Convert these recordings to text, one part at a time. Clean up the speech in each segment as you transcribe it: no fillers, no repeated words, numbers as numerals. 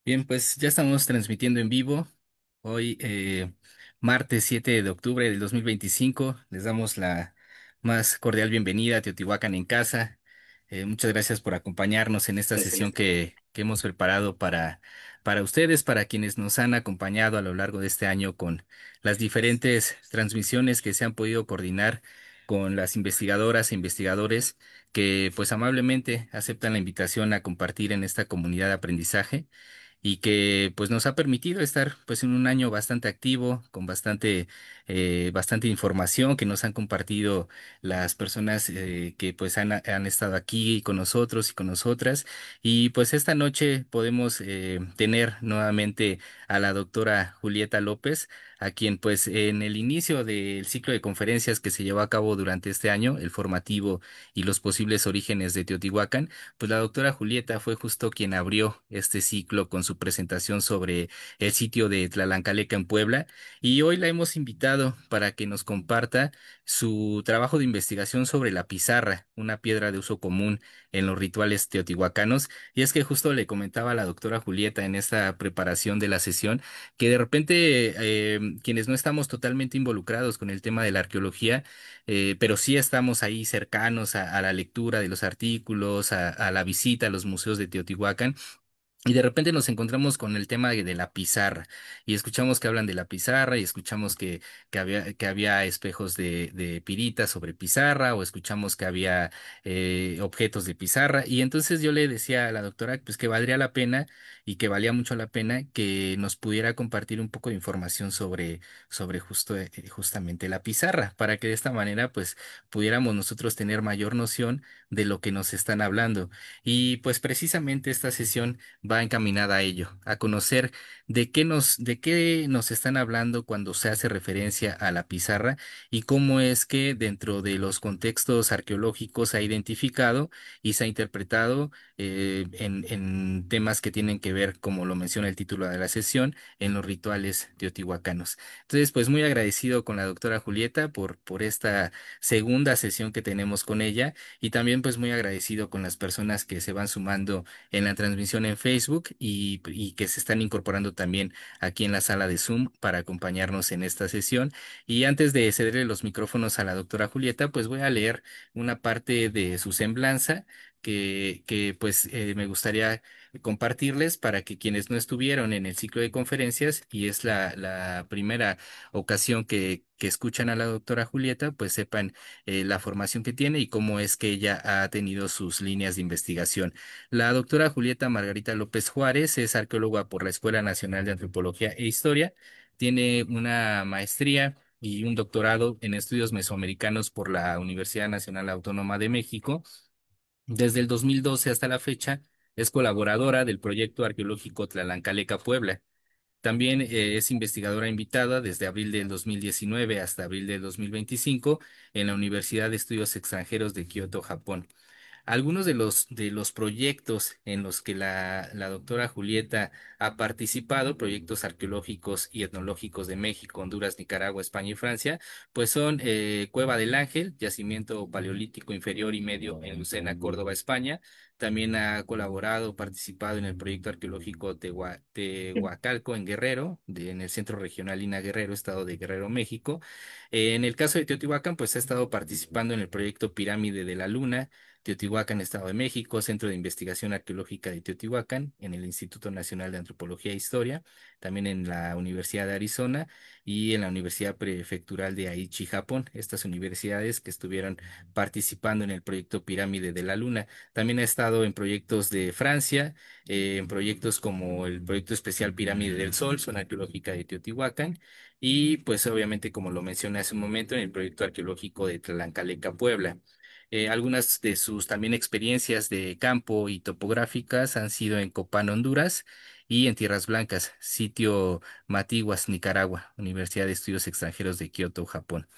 Bien, pues ya estamos transmitiendo en vivo. Hoy, martes 7 de octubre del 2025. Les damos la más cordial bienvenida a Teotihuacán en casa. Muchas gracias por acompañarnos en esta sesión que hemos preparado para ustedes, para quienes nos han acompañado a lo largo de este año con las diferentes transmisiones que se han podido coordinar con las investigadoras e investigadores que pues amablemente aceptan la invitación a compartir en esta comunidad de aprendizaje y que pues nos ha permitido estar pues en un año bastante activo, con bastante información que nos han compartido las personas que pues han estado aquí con nosotros y con nosotras. Y pues esta noche podemos tener nuevamente a la doctora Julieta López, a quien pues en el inicio del ciclo de conferencias que se llevó a cabo durante este año, el formativo y los posibles orígenes de Teotihuacán, pues la doctora Julieta fue justo quien abrió este ciclo con su presentación sobre el sitio de Tlalancaleca en Puebla, y hoy la hemos invitado para que nos comparta su trabajo de investigación sobre la pizarra, una piedra de uso común en los rituales teotihuacanos. Y es que justo le comentaba a la doctora Julieta en esta preparación de la sesión que de repente quienes no estamos totalmente involucrados con el tema de la arqueología, pero sí estamos ahí cercanos a la lectura de los artículos, a la visita a los museos de Teotihuacán. Y de repente nos encontramos con el tema de la pizarra y escuchamos que hablan de la pizarra y escuchamos que había espejos de pirita sobre pizarra, o escuchamos que había objetos de pizarra. Y entonces yo le decía a la doctora pues que valdría la pena y que valía mucho la pena que nos pudiera compartir un poco de información sobre justamente la pizarra, para que de esta manera pues pudiéramos nosotros tener mayor noción de lo que nos están hablando. Y pues precisamente esta sesión va encaminada a ello, a conocer de qué nos están hablando cuando se hace referencia a la pizarra, y cómo es que dentro de los contextos arqueológicos se ha identificado y se ha interpretado en temas que tienen que ver, como lo menciona el título de la sesión, en los rituales teotihuacanos. Entonces, pues muy agradecido con la doctora Julieta por esta segunda sesión que tenemos con ella, y también pues muy agradecido con las personas que se van sumando en la transmisión en Facebook y que se están incorporando también aquí en la sala de Zoom para acompañarnos en esta sesión. Y antes de cederle los micrófonos a la doctora Julieta, pues voy a leer una parte de su semblanza que pues me gustaría compartirles para que quienes no estuvieron en el ciclo de conferencias, y es la primera ocasión que escuchan a la doctora Julieta, pues sepan la formación que tiene y cómo es que ella ha tenido sus líneas de investigación. La doctora Julieta Margarita López Juárez es arqueóloga por la Escuela Nacional de Antropología e Historia. Tiene una maestría y un doctorado en estudios mesoamericanos por la Universidad Nacional Autónoma de México. Desde el 2012 hasta la fecha, es colaboradora del proyecto arqueológico Tlalancaleca Puebla. También es investigadora invitada desde abril del 2019 hasta abril del 2025 en la Universidad de Estudios Extranjeros de Kioto, Japón. Algunos de los proyectos en los que la doctora Julieta ha participado, proyectos arqueológicos y etnológicos de México, Honduras, Nicaragua, España y Francia, pues son Cueva del Ángel, yacimiento paleolítico inferior y medio en Lucena, Córdoba, España. También ha colaborado, participado en el proyecto arqueológico Tehuacalco en Guerrero, en el Centro Regional Lina Guerrero, Estado de Guerrero, México. En el caso de Teotihuacán, pues ha estado participando en el proyecto Pirámide de la Luna, Teotihuacán, Estado de México, Centro de Investigación Arqueológica de Teotihuacán, en el Instituto Nacional de Antropología e Historia, también en la Universidad de Arizona y en la Universidad Prefectural de Aichi, Japón, estas universidades que estuvieron participando en el proyecto Pirámide de la Luna. También ha estado en proyectos de Francia, en proyectos como el proyecto especial Pirámide del Sol, zona arqueológica de Teotihuacán, y pues obviamente, como lo mencioné hace un momento, en el proyecto arqueológico de Tlalancaleca, Puebla. Algunas de sus también experiencias de campo y topográficas han sido en Copán, Honduras, y en Tierras Blancas, sitio Matiguas, Nicaragua, Universidad de Estudios Extranjeros de Kioto, Japón.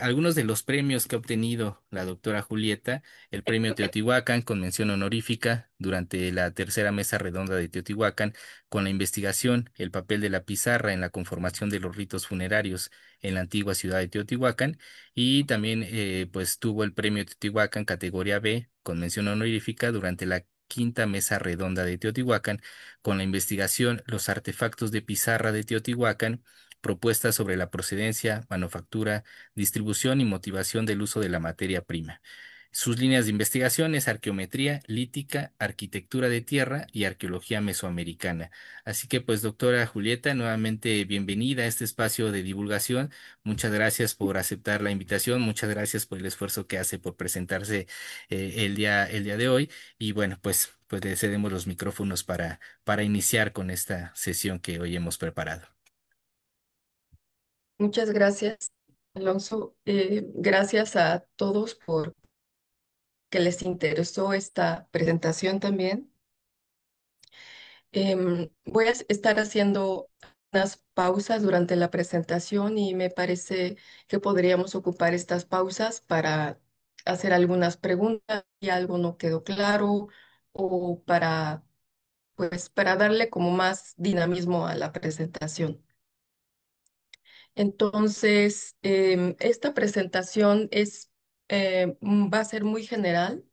Algunos de los premios que ha obtenido la doctora Julieta: el premio Teotihuacán con mención honorífica durante la tercera mesa redonda de Teotihuacán, con la investigación El papel de la pizarra en la conformación de los ritos funerarios en la antigua ciudad de Teotihuacán. Y también pues tuvo el premio Teotihuacán categoría B con mención honorífica durante la quinta mesa redonda de Teotihuacán con la investigación Los artefactos de pizarra de Teotihuacán, propuestas sobre la procedencia, manufactura, distribución y motivación del uso de la materia prima. Sus líneas de investigación es arqueometría lítica, arquitectura de tierra y arqueología mesoamericana. Así que pues doctora Julieta, nuevamente bienvenida a este espacio de divulgación. Muchas gracias por aceptar la invitación, muchas gracias por el esfuerzo que hace por presentarse el día de hoy. Y bueno, pues le cedemos los micrófonos para iniciar con esta sesión que hoy hemos preparado. Muchas gracias, Alonso. Gracias a todos por que les interesó esta presentación también. Voy a estar haciendo unas pausas durante la presentación y me parece que podríamos ocupar estas pausas para hacer algunas preguntas si algo no quedó claro o para darle como más dinamismo a la presentación. Entonces, esta presentación va a ser muy general,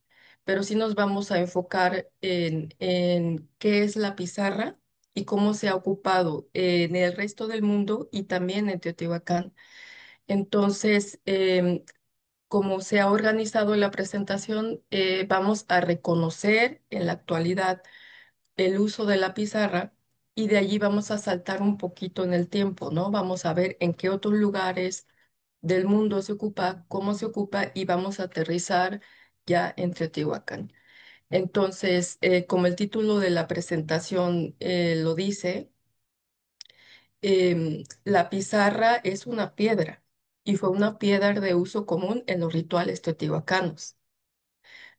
pero sí nos vamos a enfocar en qué es la pizarra y cómo se ha ocupado en el resto del mundo y también en Teotihuacán. Entonces, como se ha organizado la presentación, vamos a reconocer en la actualidad el uso de la pizarra y de allí vamos a saltar un poquito en el tiempo, ¿no? Vamos a ver en qué otros lugares del mundo se ocupa, cómo se ocupa y vamos a aterrizar ya en Teotihuacán. Entonces, como el título de la presentación lo dice, la pizarra es una piedra y fue una piedra de uso común en los rituales teotihuacanos.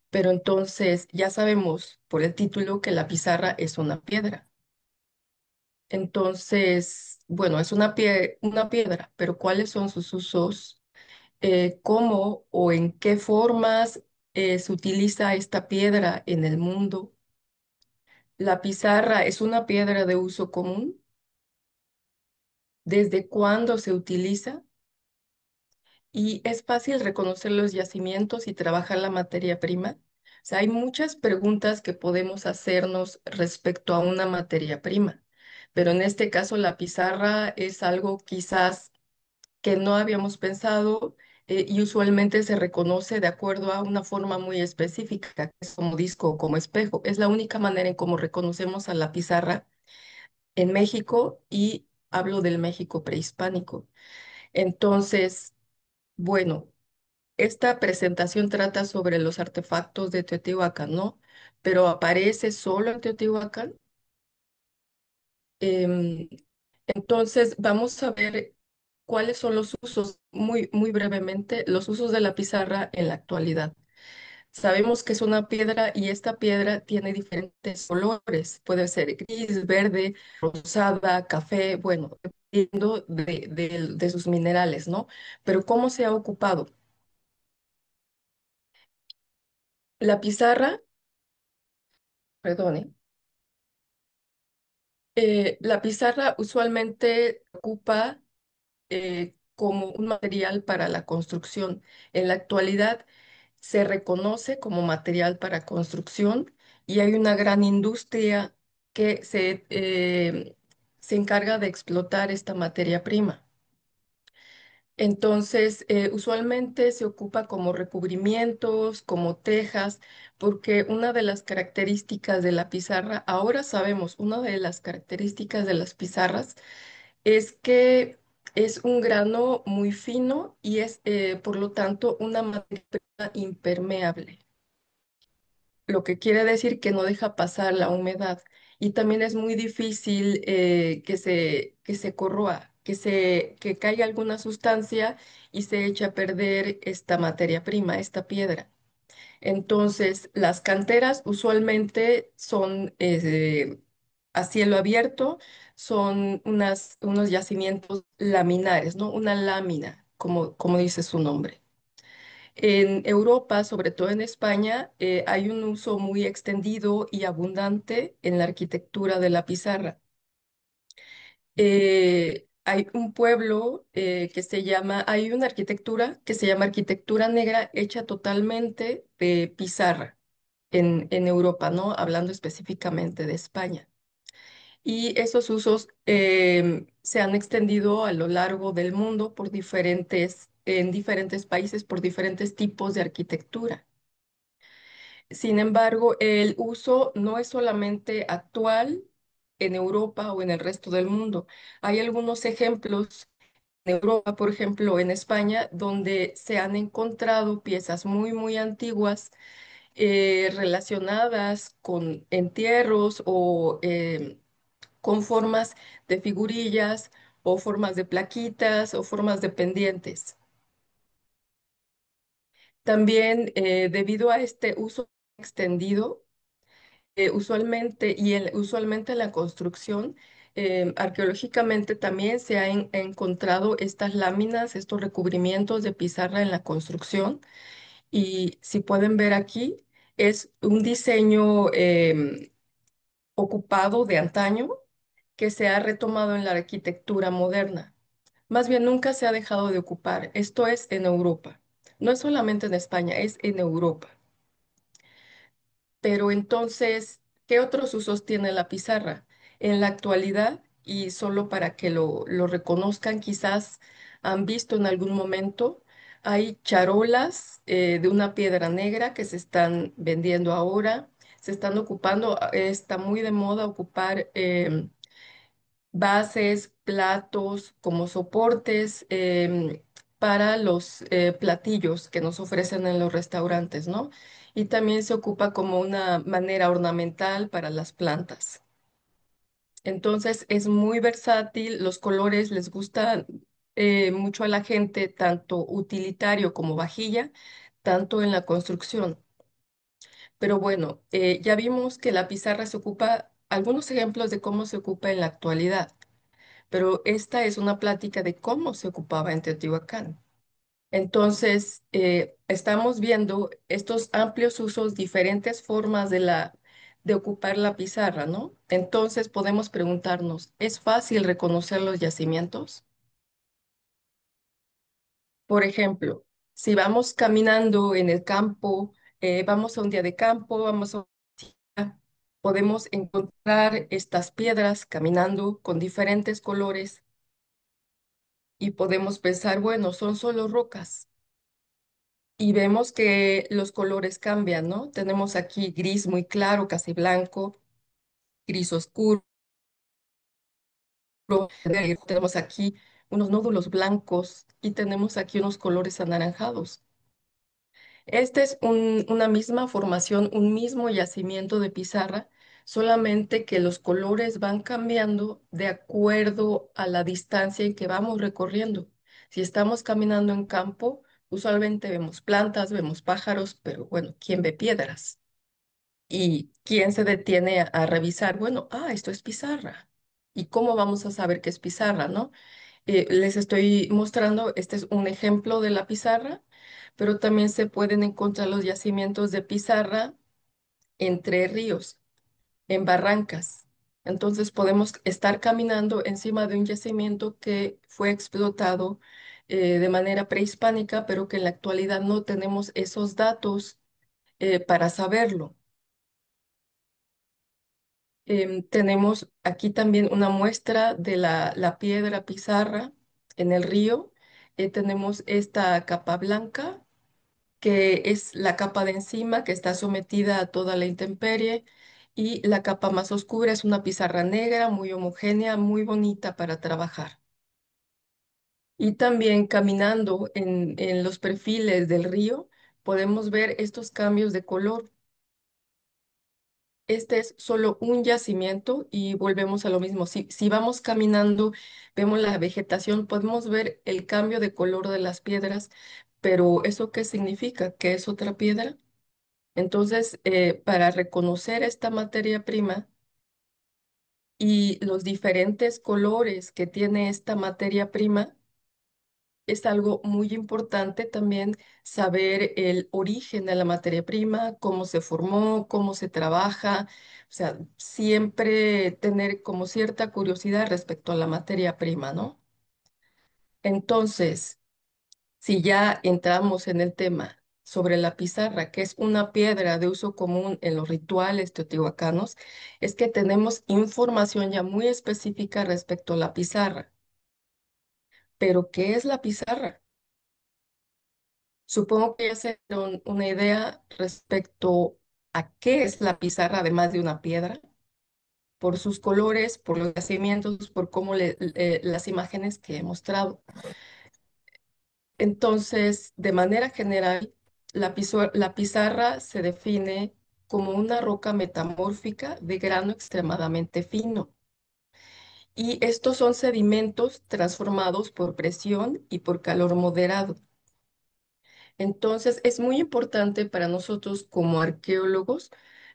Pero entonces ya sabemos por el título que la pizarra es una piedra. Entonces, bueno, es una piedra, pero ¿cuáles son sus usos? ¿Cómo o en qué formas se utiliza esta piedra en el mundo? ¿La pizarra es una piedra de uso común? ¿Desde cuándo se utiliza? Y es fácil reconocer los yacimientos y trabajar la materia prima. O sea, hay muchas preguntas que podemos hacernos respecto a una materia prima, pero en este caso la pizarra es algo quizás que no habíamos pensado y usualmente se reconoce de acuerdo a una forma muy específica, que es como disco o como espejo. Es la única manera en cómo reconocemos a la pizarra en México y hablo del México prehispánico. Entonces, bueno, esta presentación trata sobre los artefactos de Teotihuacán, ¿no? Pero aparece solo en Teotihuacán. Em, entonces, vamos a ver cuáles son los usos, muy brevemente, los usos de la pizarra en la actualidad. Sabemos que es una piedra y esta piedra tiene diferentes colores. Puede ser gris, verde, rosada, café, bueno, dependiendo de sus minerales, ¿no? Pero ¿cómo se ha ocupado? La pizarra, perdone, la pizarra usualmente ocupa como un material para la construcción. En la actualidad se reconoce como material para construcción y hay una gran industria que se encarga de explotar esta materia prima. Entonces, usualmente se ocupa como recubrimientos, como tejas, porque una de las características de la pizarra, ahora sabemos, una de las características de las pizarras es que es un grano muy fino y es, por lo tanto, una materia prima impermeable, lo que quiere decir que no deja pasar la humedad. Y también es muy difícil que se corroa, que caiga alguna sustancia y se eche a perder esta materia prima, esta piedra. Entonces, las canteras usualmente son a cielo abierto, son unos yacimientos laminares, ¿no? Una lámina, como dice su nombre. En Europa, sobre todo en España, hay un uso muy extendido y abundante en la arquitectura de la pizarra. Hay un pueblo hay una arquitectura que se llama arquitectura negra hecha totalmente de pizarra. en Europa, ¿no? Hablando específicamente de España. Y esos usos se han extendido a lo largo del mundo en diferentes países por diferentes tipos de arquitectura. Sin embargo, el uso no es solamente actual en Europa o en el resto del mundo. Hay algunos ejemplos en Europa, por ejemplo, en España, donde se han encontrado piezas muy, muy antiguas relacionadas con entierros o con formas de figurillas o formas de plaquitas o formas de pendientes. También debido a este uso extendido, usualmente en la construcción, arqueológicamente también se han encontrado estas láminas, estos recubrimientos de pizarra en la construcción. Y si pueden ver aquí, es un diseño ocupado de antaño que se ha retomado en la arquitectura moderna. Más bien nunca se ha dejado de ocupar. Esto es en Europa. No es solamente en España, es en Europa. Pero entonces, ¿qué otros usos tiene la pizarra? En la actualidad, y solo para que lo reconozcan, quizás han visto en algún momento, hay charolas de una piedra negra que se están vendiendo ahora. Se están ocupando, está muy de moda ocupar bases, platos como soportes para los platillos que nos ofrecen en los restaurantes, ¿no? Y también se ocupa como una manera ornamental para las plantas. Entonces es muy versátil, los colores les gustan mucho a la gente, tanto utilitario como vajilla, tanto en la construcción. Pero bueno, ya vimos que la pizarra se ocupa, algunos ejemplos de cómo se ocupa en la actualidad, pero esta es una plática de cómo se ocupaba en Teotihuacán. Entonces, estamos viendo estos amplios usos, diferentes formas de ocupar la pizarra, ¿no? Entonces, podemos preguntarnos, ¿es fácil reconocer los yacimientos? Por ejemplo, si vamos caminando en el campo, vamos a un día de campo, podemos encontrar estas piedras caminando con diferentes colores y podemos pensar, bueno, son solo rocas. Y vemos que los colores cambian, ¿no? Tenemos aquí gris muy claro, casi blanco, gris oscuro, tenemos aquí unos nódulos blancos y tenemos aquí unos colores anaranjados. Este es una misma formación, un mismo yacimiento de pizarra, solamente que los colores van cambiando de acuerdo a la distancia en que vamos recorriendo. Si estamos caminando en campo, usualmente vemos plantas, vemos pájaros, pero bueno, ¿quién ve piedras? ¿Y quién se detiene a revisar? Bueno, esto es pizarra. ¿Y cómo vamos a saber qué es pizarra, no? Les estoy mostrando, este es un ejemplo de la pizarra, pero también se pueden encontrar los yacimientos de pizarra entre ríos, en barrancas. Entonces podemos estar caminando encima de un yacimiento que fue explotado de manera prehispánica, pero que en la actualidad no tenemos esos datos para saberlo. Tenemos aquí también una muestra de la piedra pizarra en el río. Tenemos esta capa blanca, que es la capa de encima que está sometida a toda la intemperie, y la capa más oscura es una pizarra negra, muy homogénea, muy bonita para trabajar. Y también caminando en los perfiles del río, podemos ver estos cambios de color. Este es solo un yacimiento y volvemos a lo mismo. Si vamos caminando, vemos la vegetación, podemos ver el cambio de color de las piedras, pero ¿eso qué significa? ¿Que es otra piedra? Entonces, para reconocer esta materia prima y los diferentes colores que tiene esta materia prima, es algo muy importante también saber el origen de la materia prima, cómo se formó, cómo se trabaja, o sea, siempre tener como cierta curiosidad respecto a la materia prima, ¿no? Entonces, si ya entramos en el tema, sobre la pizarra, que es una piedra de uso común en los rituales teotihuacanos, es que tenemos información ya muy específica respecto a la pizarra. Pero, ¿qué es la pizarra? Supongo que ya se dieron una idea respecto a qué es la pizarra, además de una piedra, por sus colores, por los yacimientos, por las imágenes que he mostrado. Entonces, de manera general, la pizarra se define como una roca metamórfica de grano extremadamente fino. Y estos son sedimentos transformados por presión y por calor moderado. Entonces, es muy importante para nosotros como arqueólogos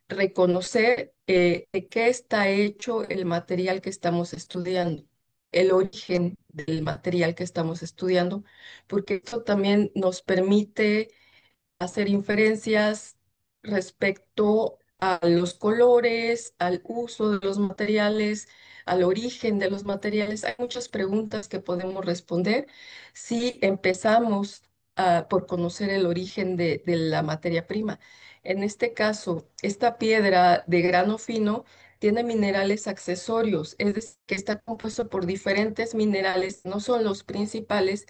reconocer de qué está hecho el material que estamos estudiando, el origen del material que estamos estudiando, porque eso también nos permite hacer inferencias respecto a los colores, al uso de los materiales, al origen de los materiales. Hay muchas preguntas que podemos responder si empezamos por conocer el origen de la materia prima. En este caso, esta piedra de grano fino tiene minerales accesorios, es decir, que está compuesto por diferentes minerales, no son los principales,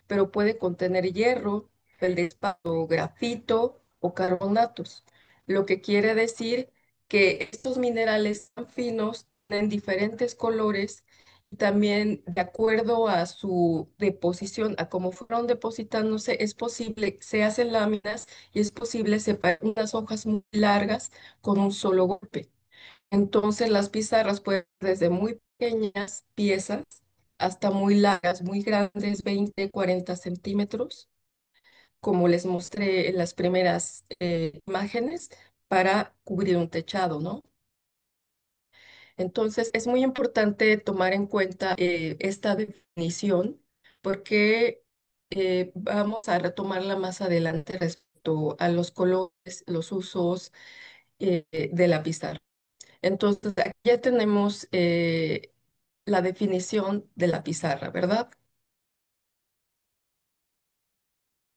pero puede contener hierro, feldespato, grafito o carbonatos, lo que quiere decir que estos minerales tan finos tienen diferentes colores y también de acuerdo a su deposición, a cómo fueron depositándose, es posible, se hacen láminas y es posible separar unas hojas muy largas con un solo golpe. Entonces las pizarras pueden ser desde muy pequeñas piezas hasta muy largas, muy grandes, 20, 40 centímetros, como les mostré en las primeras imágenes, para cubrir un techado, ¿no? Entonces, es muy importante tomar en cuenta esta definición porque vamos a retomarla más adelante respecto a los colores, los usos de la pizarra. Entonces, aquí ya tenemos la definición de la pizarra, ¿verdad?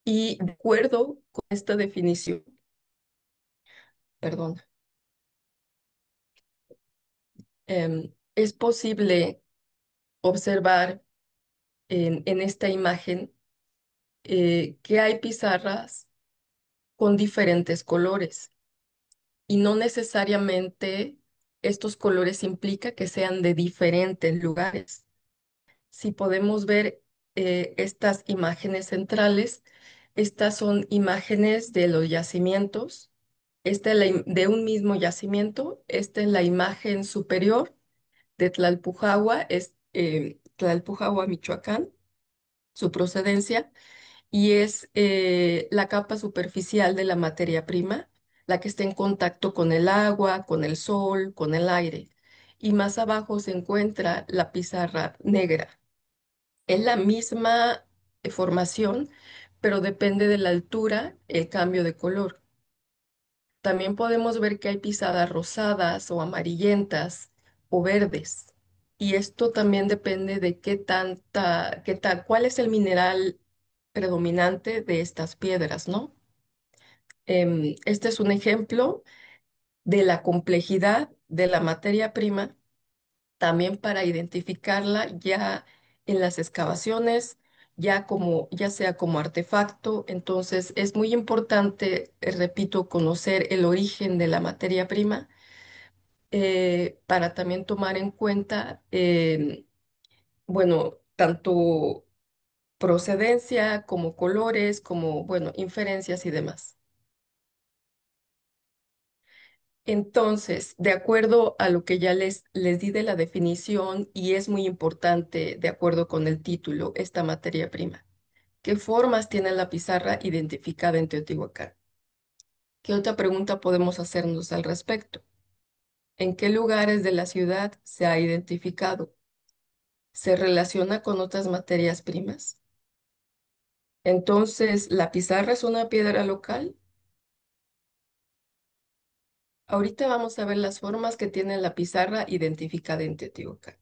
Y de acuerdo con esta definición, perdón, es posible observar en esta imagen que hay pizarras con diferentes colores y no necesariamente estos colores implica que sean de diferentes lugares. Si podemos ver estas imágenes centrales, estas son imágenes de los yacimientos. Esta es de un mismo yacimiento. Esta es la imagen superior de Tlalpujahua, es Tlalpujahua, Michoacán, su procedencia, y es la capa superficial de la materia prima, la que está en contacto con el agua, con el sol, con el aire. Y más abajo se encuentra la pizarra negra. Es la misma formación, pero depende de la altura, el cambio de color. También podemos ver que hay pisadas rosadas o amarillentas o verdes. Y esto también depende de cuál es el mineral predominante de estas piedras, ¿no? Este es un ejemplo de la complejidad de la materia prima, también para identificarla ya en las excavaciones, ya sea como artefacto. Entonces, es muy importante, repito, conocer el origen de la materia prima para también tomar en cuenta, bueno, tanto procedencia como colores, como, bueno, inferencias y demás. Entonces, de acuerdo a lo que ya les di de la definición, y es muy importante, de acuerdo con el título, esta materia prima, ¿qué formas tiene la pizarra identificada en Teotihuacán? ¿Qué otra pregunta podemos hacernos al respecto? ¿En qué lugares de la ciudad se ha identificado? ¿Se relaciona con otras materias primas? Entonces, ¿la pizarra es una piedra local? Ahorita vamos a ver las formas que tiene la pizarra identificada en Teotihuacán.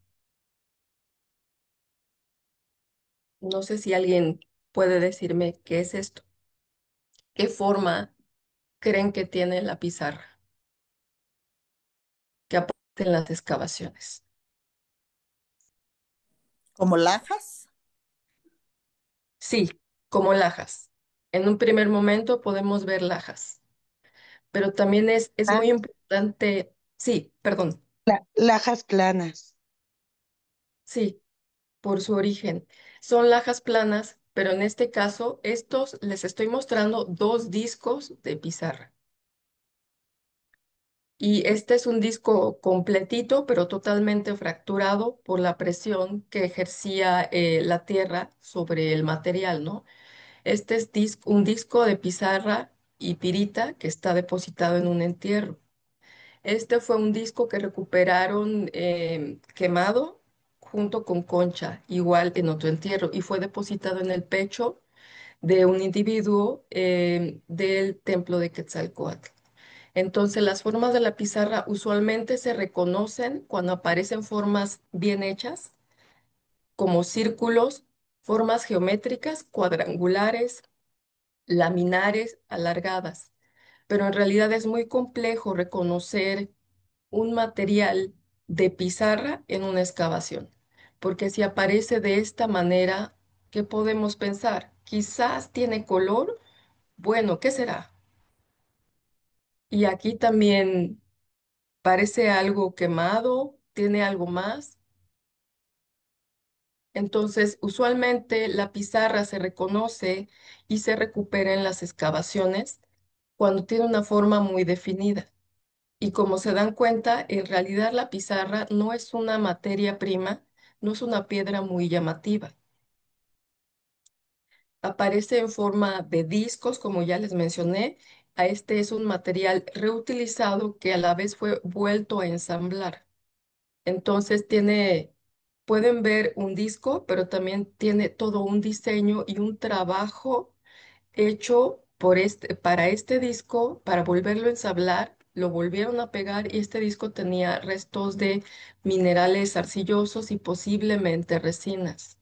No sé si alguien puede decirme qué es esto. ¿Qué forma creen que tiene la pizarra que aparece en las excavaciones? ¿Como lajas? Sí, como lajas. En un primer momento podemos ver lajas, pero también es Ah, muy importante, sí, perdón, lajas planas. sí, por su origen. Son lajas planas, pero en este caso, estos les estoy mostrando dos discos de pizarra. Y este es un disco completito, pero totalmente fracturado por la presión que ejercía la tierra sobre el material, ¿no? Este es un disco de pizarra y pirita que está depositado en un entierro. Este fue un disco que recuperaron quemado junto con concha, igual en otro entierro, y fue depositado en el pecho de un individuo del templo de Quetzalcóatl. Entonces, las formas de la pizarra usualmente se reconocen cuando aparecen formas bien hechas, como círculos, formas geométricas, cuadrangulares, laminares, alargadas. Pero en realidad es muy complejo reconocer un material de pizarra en una excavación, porque si aparece de esta manera, ¿qué podemos pensar? Quizás tiene color, bueno, ¿qué será? Y aquí también parece algo quemado, tiene algo más. Entonces, usualmente la pizarra se reconoce y se recupera en las excavaciones cuando tiene una forma muy definida. Y como se dan cuenta, en realidad la pizarra no es una materia prima, no es una piedra muy llamativa. Aparece en forma de discos, como ya les mencioné. A este es un material reutilizado que a la vez fue vuelto a ensamblar. Entonces pueden ver un disco, pero también tiene todo un diseño y un trabajo hecho para este disco, para volverlo a ensamblar, lo volvieron a pegar y este disco tenía restos de minerales arcillosos y posiblemente resinas.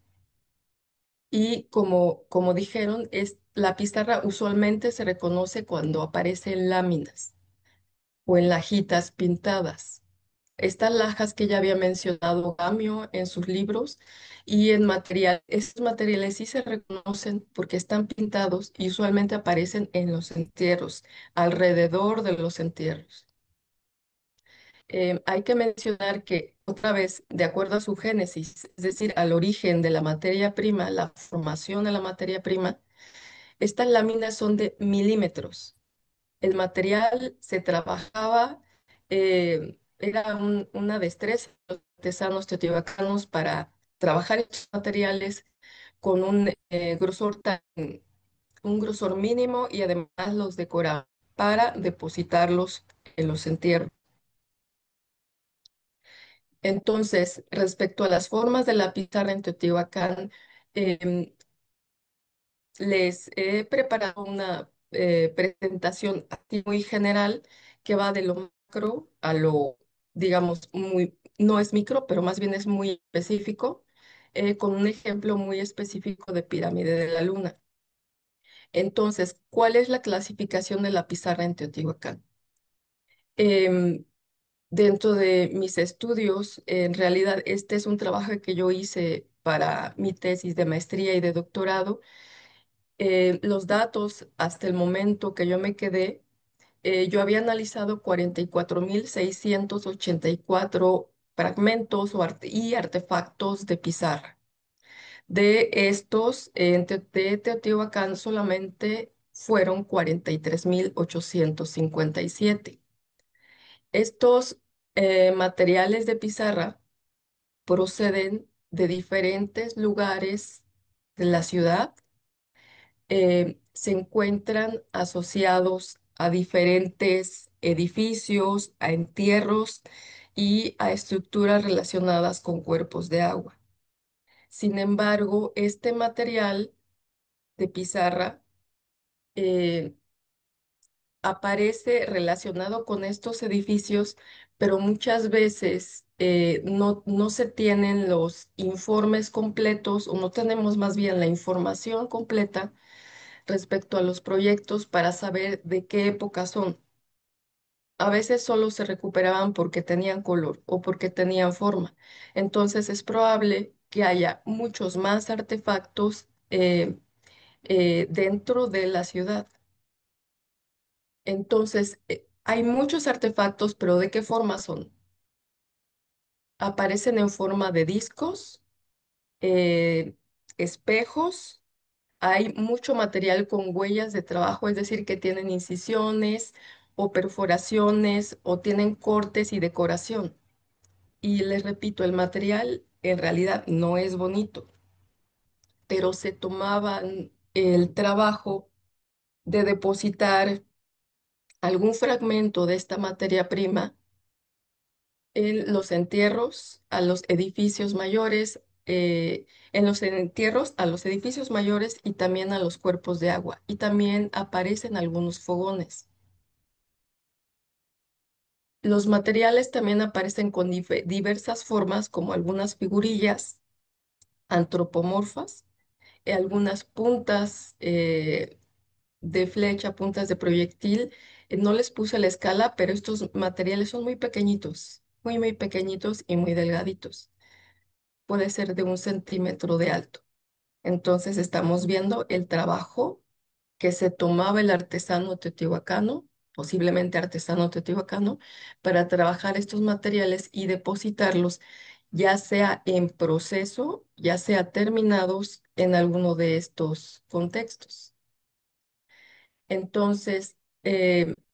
Y como dijeron, la pizarra usualmente se reconoce cuando aparece en láminas o en lajitas pintadas. Estas lajas que ya había mencionado Gamio en sus libros y en material, estos materiales sí se reconocen porque están pintados y usualmente aparecen en los entierros, alrededor de los entierros. Hay que mencionar que otra vez, de acuerdo a su génesis, es decir, al origen de la materia prima, la formación de la materia prima, estas láminas son de milímetros. El material se trabajaba, era una destreza de los artesanos teotihuacanos para trabajar estos materiales con un grosor mínimo y además los decoraban para depositarlos en los entierros. Entonces, respecto a las formas de la pizarra en Teotihuacán, em, les he preparado una presentación así muy general que va de lo macro a lo, digamos, no es micro, pero más bien es muy específico, con un ejemplo muy específico de pirámide de la luna. Entonces, ¿cuál es la clasificación de la pizarra en Teotihuacán? Em, Dentro de mis estudios, en realidad este es un trabajo que yo hice para mi tesis de maestría y de doctorado. Los datos hasta el momento que yo me quedé, yo había analizado 44.684 fragmentos y artefactos de pizarra. De estos, de Teotihuacán solamente fueron 43.857. Estos materiales de pizarra proceden de diferentes lugares de la ciudad, se encuentran asociados a diferentes edificios, a entierros y a estructuras relacionadas con cuerpos de agua. Sin embargo, este material de pizarra eh, aparece relacionado con estos edificios, pero muchas veces no se tienen los informes completos o no tenemos más bien la información completa respecto a los proyectos para saber de qué época son. A veces solo se recuperaban porque tenían color o porque tenían forma. Entonces es probable que haya muchos más artefactos dentro de la ciudad. Entonces, hay muchos artefactos, pero ¿de qué forma son? Aparecen en forma de discos, eh, espejos. Hay mucho material con huellas de trabajo, es decir, que tienen incisiones o perforaciones o tienen cortes y decoración. Y les repito, el material en realidad no es bonito, pero se tomaban el trabajo de depositar algún fragmento de esta materia prima en los entierros a los edificios mayores, en los entierros a los edificios mayores y también a los cuerpos de agua. Y también aparecen algunos fogones. Los materiales también aparecen con diversas formas, como algunas figurillas antropomorfas, algunas puntas de flecha, puntas de proyectil. No les puse la escala, pero estos materiales son muy pequeñitos, muy pequeñitos y muy delgaditos. Puede ser de 1 centímetro de alto. Entonces estamos viendo el trabajo que se tomaba el artesano teotihuacano, posiblemente artesano teotihuacano, para trabajar estos materiales y depositarlos, ya sea en proceso, ya sea terminados en alguno de estos contextos. Entonces,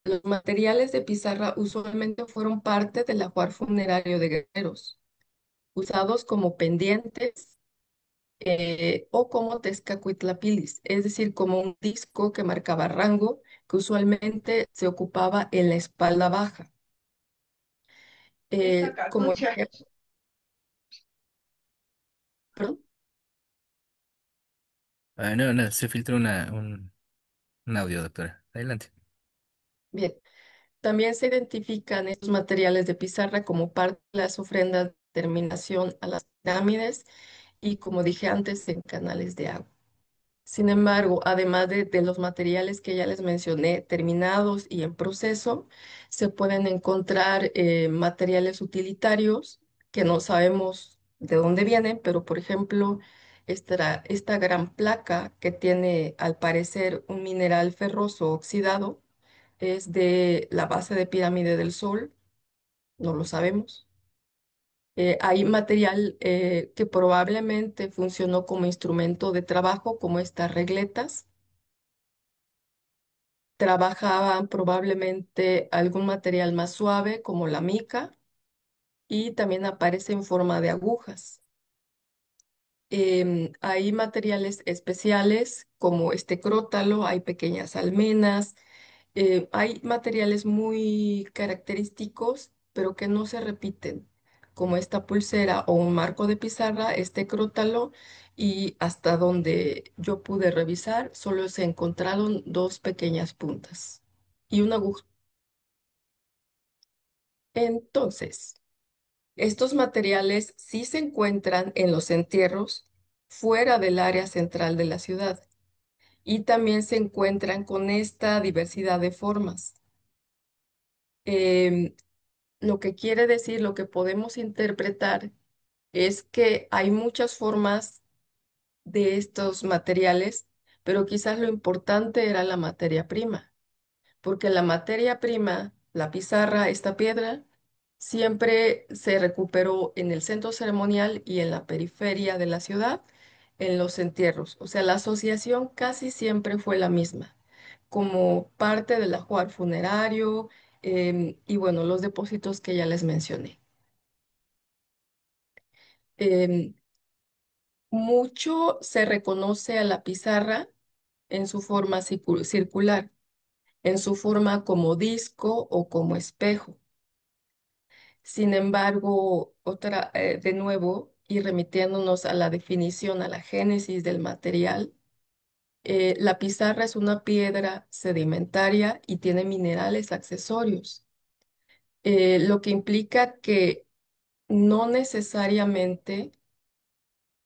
los materiales de pizarra usualmente fueron parte del ajuar funerario de guerreros, usados como pendientes o como tezcacuitlapilis, es decir, como un disco que marcaba rango, que usualmente se ocupaba en la espalda baja. Como ejemplo, perdón, No, no, se filtró un audio, doctora. Adelante. bien, también se identifican estos materiales de pizarra como parte de las ofrendas de terminación a las pirámides y, como dije antes, en canales de agua. Sin embargo, además de los materiales que ya les mencioné, terminados y en proceso, se pueden encontrar materiales utilitarios que no sabemos de dónde vienen, pero por ejemplo, esta gran placa que tiene al parecer un mineral ferroso oxidado es de la base de Pirámide del Sol, no lo sabemos. Hay material que probablemente funcionó como instrumento de trabajo, como estas regletas. Trabajaban probablemente algún material más suave como la mica y también aparece en forma de agujas. Hay materiales especiales como este crótalo, hay pequeñas almenas, hay materiales muy característicos pero que no se repiten, como esta pulsera o un marco de pizarra, este crótalo, y hasta donde yo pude revisar solo se encontraron dos pequeñas puntas y una aguja. Entonces, estos materiales sí se encuentran en los entierros fuera del área central de la ciudad y también se encuentran con esta diversidad de formas. Em, lo que quiere decir, lo que podemos interpretar es que hay muchas formas de estos materiales, pero quizás lo importante era la materia prima, porque la materia prima, la pizarra, esta piedra, siempre se recuperó en el centro ceremonial y en la periferia de la ciudad, en los entierros. O sea, la asociación casi siempre fue la misma, como parte del ajuar funerario, y bueno, los depósitos que ya les mencioné. Em, Mucho se reconoce a la pizarra en su forma circular, en su forma como disco o como espejo. Sin embargo, de nuevo, y remitiéndonos a la definición, a la génesis del material, la pizarra es una piedra sedimentaria y tiene minerales accesorios, lo que implica que no necesariamente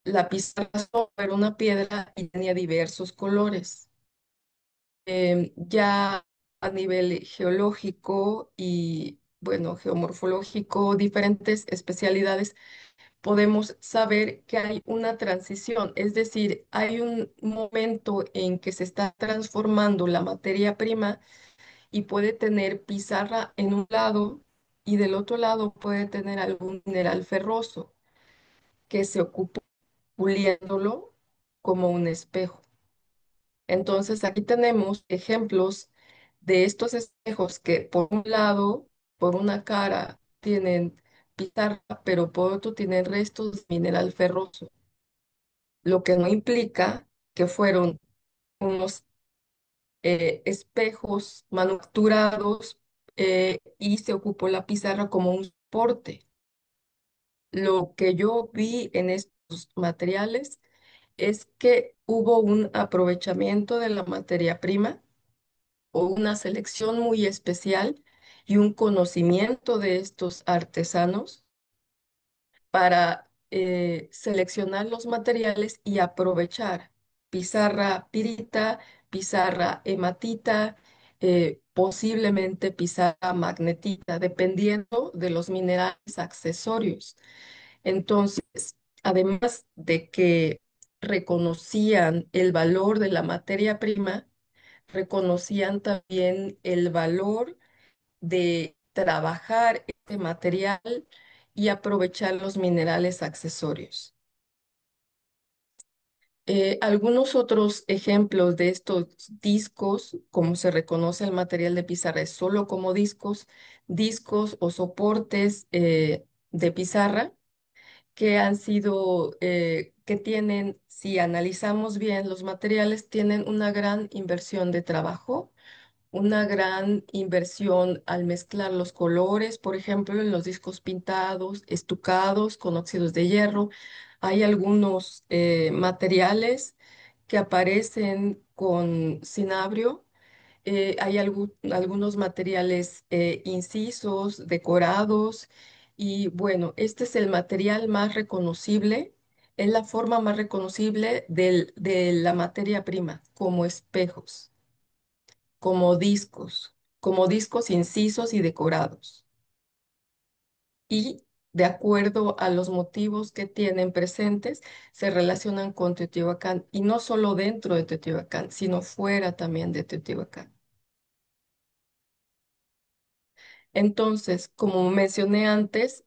la pizarra solo era una piedra y tenía diversos colores. ya a nivel geológico y, bueno, geomorfológico, diferentes especialidades, podemos saber que hay una transición, es decir, hay un momento en que se está transformando la materia prima y puede tener pizarra en un lado y del otro lado puede tener algún mineral ferroso que se ocupa puliéndolo como un espejo. Entonces, aquí tenemos ejemplos de estos espejos que por un lado, por una cara, tienen pizarra, pero por otro tienen restos de mineral ferroso, lo que no implica que fueron unos espejos manufacturados y se ocupó la pizarra como un soporte. Lo que yo vi en estos materiales es que hubo un aprovechamiento de la materia prima o una selección muy especial y un conocimiento de estos artesanos para seleccionar los materiales y aprovechar pizarra pirita, pizarra hematita, posiblemente pizarra magnetita, dependiendo de los minerales accesorios. Entonces, además de que reconocían el valor de la materia prima, reconocían también el valor de trabajar este material y aprovechar los minerales accesorios. Algunos otros ejemplos de estos discos, como se reconoce el material de pizarra, es solo como discos, discos o soportes de pizarra que han sido, que tienen, si analizamos bien los materiales, tienen una gran inversión de trabajo, una gran inversión al mezclar los colores, por ejemplo, en los discos pintados, estucados con óxidos de hierro. Hay algunos materiales que aparecen con cinabrio, hay algunos materiales incisos, decorados, y bueno, este es el material más reconocible, es la forma más reconocible de la materia prima, como espejos, como discos incisos y decorados. Y de acuerdo a los motivos que tienen presentes, se relacionan con Teotihuacán, y no solo dentro de Teotihuacán, sino fuera también de Teotihuacán. Entonces, como mencioné antes,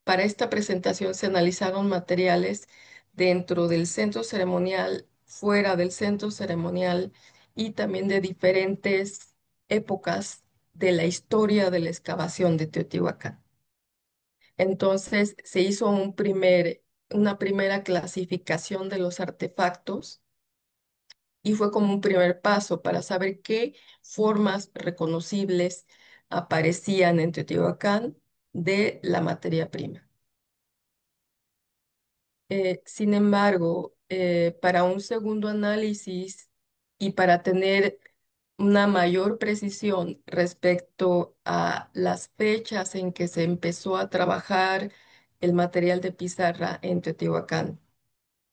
para esta presentación se analizaron materiales dentro del centro ceremonial, fuera del centro ceremonial y también de diferentes épocas de la historia de la excavación de Teotihuacán. Entonces, se hizo una primera clasificación de los artefactos y fue como un primer paso para saber qué formas reconocibles aparecían en Teotihuacán de la materia prima. Sin embargo, para un segundo análisis y para tener una mayor precisión respecto a las fechas en que se empezó a trabajar el material de pizarra en Teotihuacán,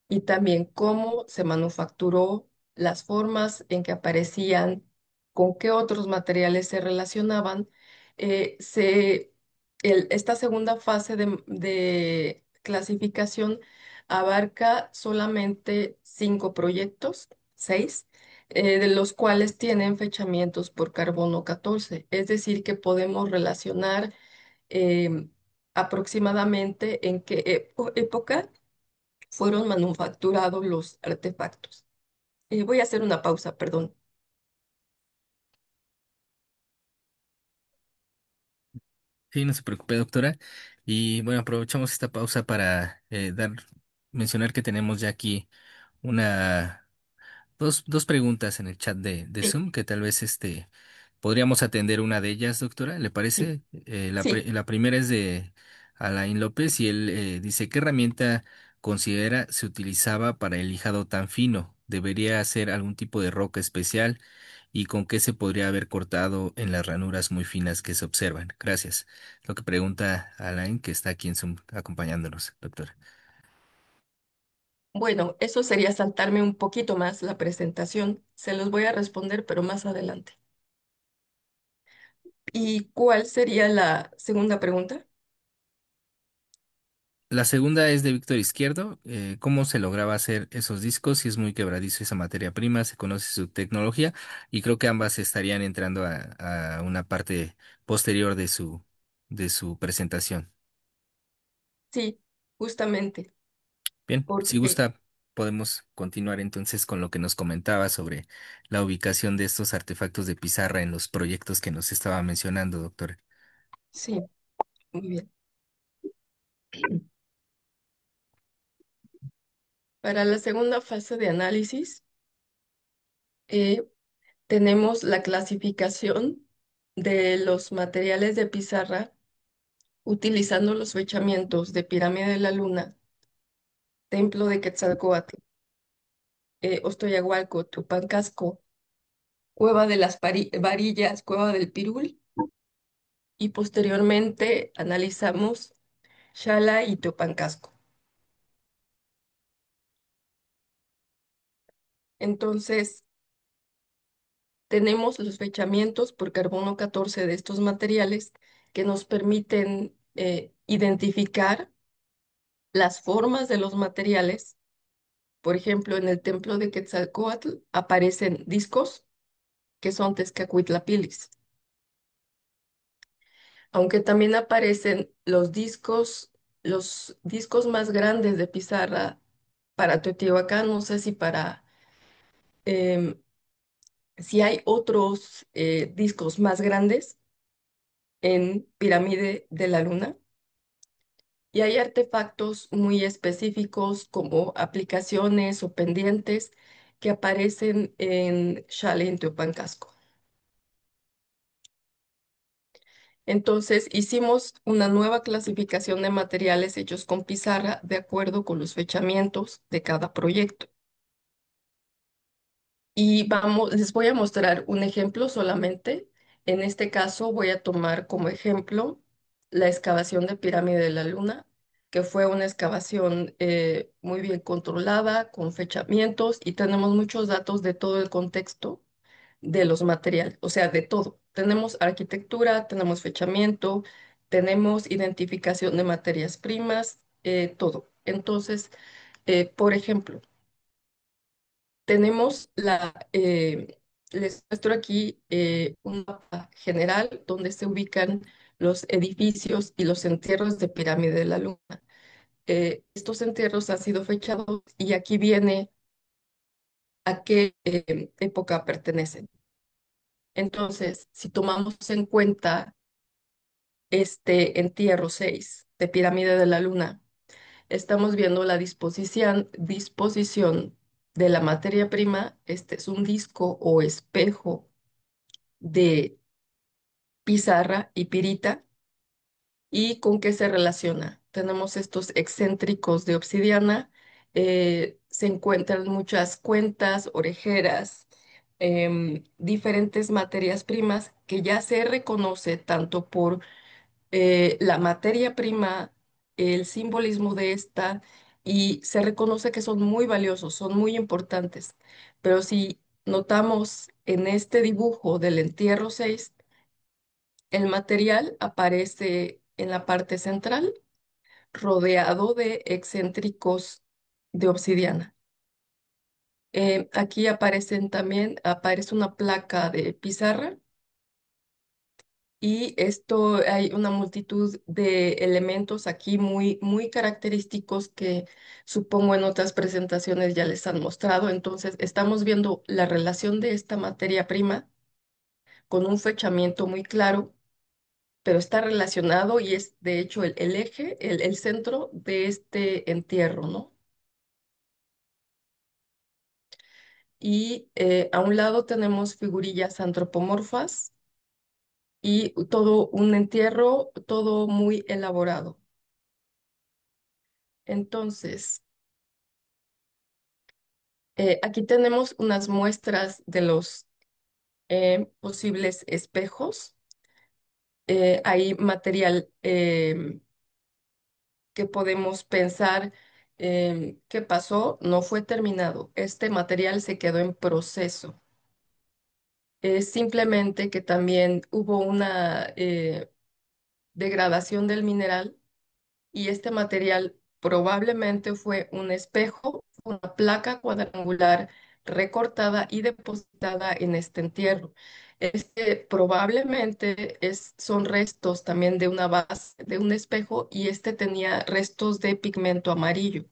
y también cómo se manufacturó, las formas en que aparecían, con qué otros materiales se relacionaban. eh, se, esta segunda fase de clasificación abarca solamente 5 proyectos, 6, de los cuales tienen fechamientos por carbono 14, es decir, que podemos relacionar em, aproximadamente en qué época fueron manufacturados los artefactos. Voy a hacer una pausa, perdón. Sí, no se preocupe, doctora. Y bueno, aprovechamos esta pausa para mencionar que tenemos ya aquí una, dos preguntas en el chat de Sí, Zoom, que tal vez podríamos atender una de ellas, doctora, ¿le sí, parece? sí. La primera es de Alain López y él dice, ¿qué herramienta considera se utilizaba para el lijado tan fino? ¿Debería ser algún tipo de roca especial? ¿Y con qué se podría haber cortado en las ranuras muy finas que se observan? Gracias. Lo que pregunta Alain, que está aquí en Zoom acompañándonos, doctora. Bueno, eso sería saltarme un poquito más la presentación. Se los voy a responder, pero más adelante. ¿Y cuál sería la segunda pregunta? La segunda es de Víctor Izquierdo. ¿Cómo se lograba hacer esos discos? Si es muy quebradizo esa materia prima, se conoce su tecnología y creo que ambas estarían entrando a una parte posterior de su presentación. Sí, justamente, Bien, si porque gusta, podemos continuar entonces con lo que nos comentaba sobre la ubicación de estos artefactos de pizarra en los proyectos que nos estaba mencionando, doctor. sí, muy bien. Para la segunda fase de análisis, eh, tenemos la clasificación de los materiales de pizarra utilizando los fechamientos de Pirámide de la Luna, Templo de Quetzalcóatl, Ostoyahualco, Tupancasco, Cueva de las Varillas, Cueva del Pirul, y posteriormente analizamos Xala y Tupancasco. Entonces, tenemos los fechamientos por carbono 14 de estos materiales que nos permiten identificar las formas de los materiales. Por ejemplo, en el templo de Quetzalcóatl aparecen discos que son tezcacuitlapilis, aunque también aparecen los discos más grandes de pizarra para Teotihuacán, no sé em, si hay otros discos más grandes en Pirámide de la Luna. Y hay artefactos muy específicos como aplicaciones o pendientes que aparecen en Xale en Teopancasco. Entonces hicimos una nueva clasificación de materiales hechos con pizarra de acuerdo con los fechamientos de cada proyecto. Y vamos, les voy a mostrar un ejemplo solamente. En este caso voy a tomar como ejemplo la excavación de Pirámide de la Luna, que fue una excavación muy bien controlada, con fechamientos, y tenemos muchos datos de todo el contexto de los materiales, o sea, de todo. Tenemos arquitectura, tenemos fechamiento, tenemos identificación de materias primas, todo. Entonces, por ejemplo, tenemos les muestro aquí un mapa general donde se ubican los edificios y los entierros de Pirámide de la Luna. Estos entierros han sido fechados y aquí viene a qué época pertenecen. Entonces, si tomamos en cuenta este entierro 6 de Pirámide de la Luna, estamos viendo la disposición de la materia prima. Este es un disco o espejo de pizarra y pirita. ¿Y con qué se relaciona? Tenemos estos excéntricos de obsidiana, se encuentran muchas cuentas, orejeras, diferentes materias primas que ya se reconoce tanto por la materia prima, el simbolismo de esta, y se reconoce que son muy valiosos, son muy importantes. Pero si notamos en este dibujo del entierro 6, el material aparece en la parte central, rodeado de excéntricos de obsidiana. Aquí aparecen también, aparece una placa de pizarra. Y esto hay una multitud de elementos aquí muy, muy característicos que supongo en otras presentaciones ya les han mostrado. Entonces, estamos viendo la relación de esta materia prima con un fechamiento muy claro, pero está relacionado y es de hecho el eje, el centro de este entierro, ¿no? Y a un lado tenemos figurillas antropomorfas y todo un entierro, todo muy elaborado. Entonces, aquí tenemos unas muestras de los posibles espejos. Hay material que podemos pensar. ¿Qué pasó? No fue terminado. Este material se quedó en proceso. Es simplemente que también hubo una degradación del mineral y este material probablemente fue un espejo, una placa cuadrangular recortada y depositada en este entierro. Este probablemente son restos también de una base, de un espejo, y este tenía restos de pigmento amarillo.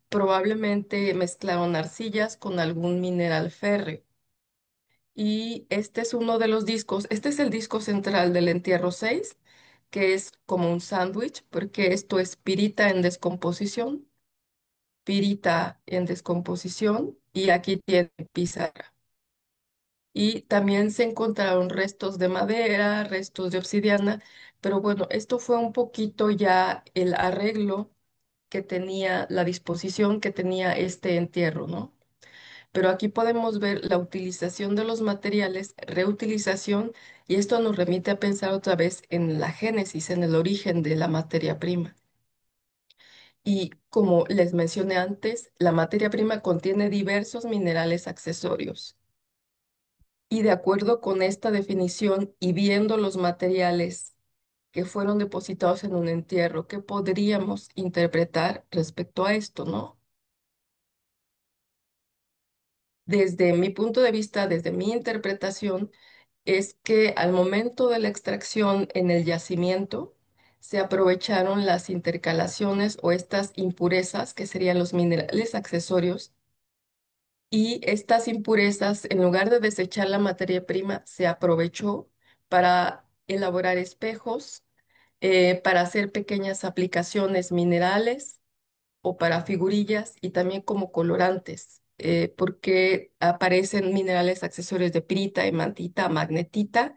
Probablemente mezclaron arcillas con algún mineral férreo. Y este es uno de los discos, este es el disco central del entierro 6, que es como un sándwich, porque esto es pirita en descomposición, y aquí tiene pizarra. Y también se encontraron restos de madera, restos de obsidiana, pero bueno, esto fue un poquito ya el arreglo que tenía, la disposición que tenía este entierro, ¿no? Pero aquí podemos ver la utilización de los materiales, reutilización, y esto nos remite a pensar otra vez en la génesis, en el origen de la materia prima. Y como les mencioné antes, la materia prima contiene diversos minerales accesorios. Y de acuerdo con esta definición y viendo los materiales que fueron depositados en un entierro, ¿qué podríamos interpretar respecto a esto, no? Desde mi punto de vista, desde mi interpretación, es que al momento de la extracción en el yacimiento, se aprovecharon las intercalaciones o estas impurezas, que serían los minerales accesorios, y estas impurezas, en lugar de desechar la materia prima, se aprovechó para elaborar espejos, para hacer pequeñas aplicaciones minerales o para figurillas y también como colorantes, porque aparecen minerales accesorios de pirita, hematita, magnetita,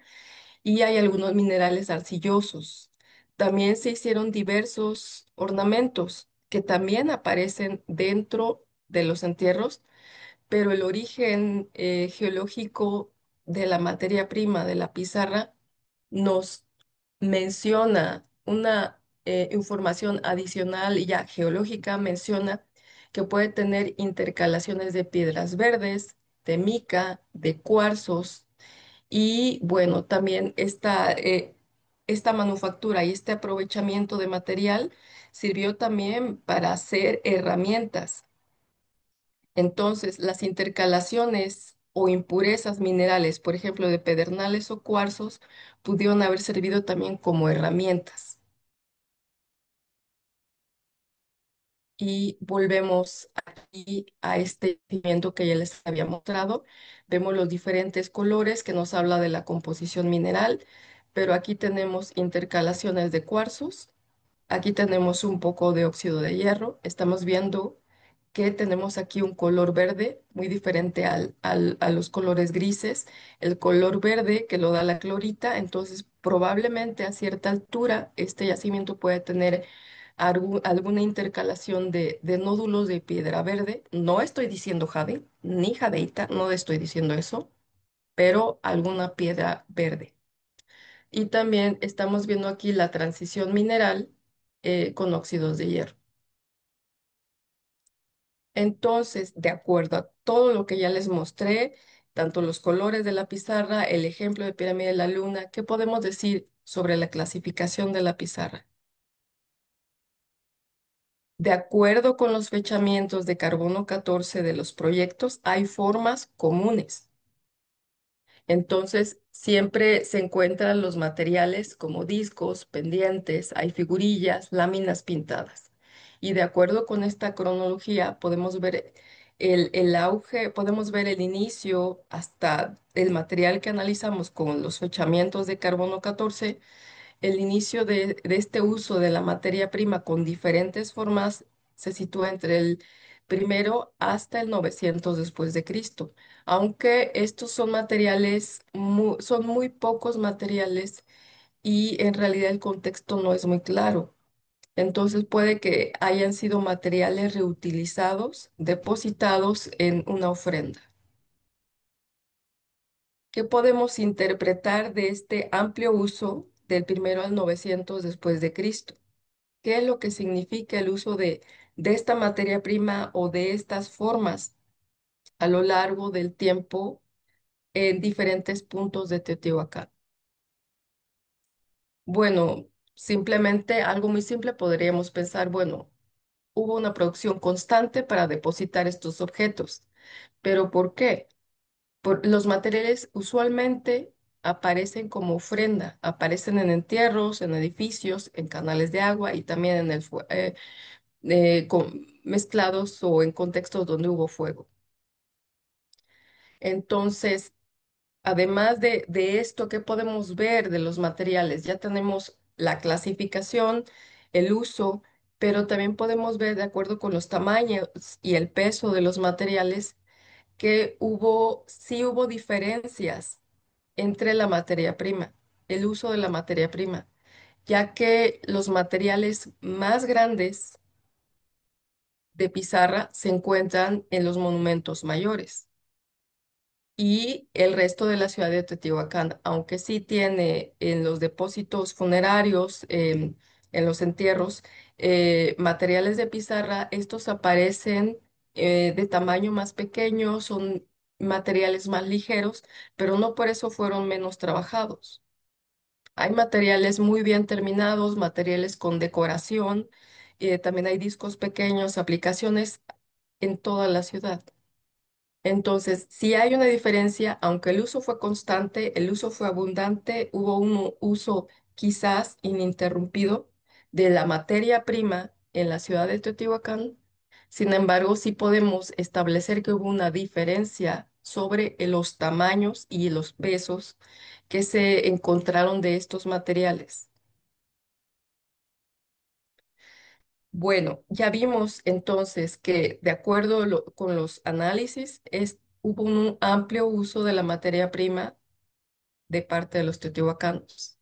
y hay algunos minerales arcillosos. También se hicieron diversos ornamentos que también aparecen dentro de los entierros, pero el origen geológico de la materia prima de la pizarra nos menciona una información adicional y ya geológica, menciona que puede tener intercalaciones de piedras verdes, de mica, de cuarzos, y bueno, también esta manufactura y este aprovechamiento de material sirvió también para hacer herramientas. Entonces, las intercalaciones o impurezas minerales, por ejemplo, de pedernales o cuarzos, pudieron haber servido también como herramientas. Y volvemos aquí a este pigmento que ya les había mostrado. Vemos los diferentes colores que nos habla de la composición mineral, pero aquí tenemos intercalaciones de cuarzos. Aquí tenemos un poco de óxido de hierro. Estamos viendo que tenemos aquí un color verde muy diferente a los colores grises. El color verde que lo da la clorita, entonces probablemente a cierta altura este yacimiento puede tener alguna intercalación de nódulos de piedra verde. No estoy diciendo jade, ni jadeita, no estoy diciendo eso, pero alguna piedra verde. Y también estamos viendo aquí la transición mineral con óxidos de hierro. Entonces, de acuerdo a todo lo que ya les mostré, tanto los colores de la pizarra, el ejemplo de pirámide de la luna, ¿qué podemos decir sobre la clasificación de la pizarra? De acuerdo con los fechamientos de carbono 14 de los proyectos, hay formas comunes. Entonces, siempre se encuentran los materiales como discos, pendientes, hay figurillas, láminas pintadas. Y de acuerdo con esta cronología, podemos ver el auge, podemos ver el inicio hasta el material que analizamos con los fechamientos de carbono 14. El inicio de este uso de la materia prima con diferentes formas se sitúa entre el primero hasta el 900 después de Cristo, aunque estos son materiales, son muy pocos materiales y en realidad el contexto no es muy claro. Entonces puede que hayan sido materiales reutilizados, depositados en una ofrenda. ¿Qué podemos interpretar de este amplio uso del primero al 900 después de Cristo? ¿Qué es lo que significa el uso de de esta materia prima o de estas formas a lo largo del tiempo en diferentes puntos de Teotihuacán. Bueno, simplemente algo muy simple podríamos pensar, bueno, hubo una producción constante para depositar estos objetos, pero ¿por qué? Los materiales usualmente aparecen como ofrenda, aparecen en entierros, en edificios, en canales de agua y también en mezclados o en contextos donde hubo fuego. Entonces, además de esto, ¿qué podemos ver de los materiales? Ya tenemos la clasificación, el uso, pero también podemos ver, de acuerdo con los tamaños y el peso de los materiales, que sí hubo diferencias entre la materia prima, el uso de la materia prima, ya que los materiales más grandes de pizarra se encuentran en los monumentos mayores y el resto de la ciudad de Teotihuacán, aunque sí tiene en los depósitos funerarios, en los entierros, materiales de pizarra, estos aparecen de tamaño más pequeño, son materiales más ligeros, pero no por eso fueron menos trabajados. Hay materiales muy bien terminados, materiales con decoración, también hay discos pequeños, aplicaciones en toda la ciudad. Entonces, si hay una diferencia, aunque el uso fue constante, el uso fue abundante, hubo un uso quizás ininterrumpido de la materia prima en la ciudad de Teotihuacán. Sin embargo, sí podemos establecer que hubo una diferencia sobre los tamaños y los pesos que se encontraron de estos materiales. Bueno, ya vimos entonces que de acuerdo con los análisis, hubo un amplio uso de la materia prima de parte de los teotihuacanos.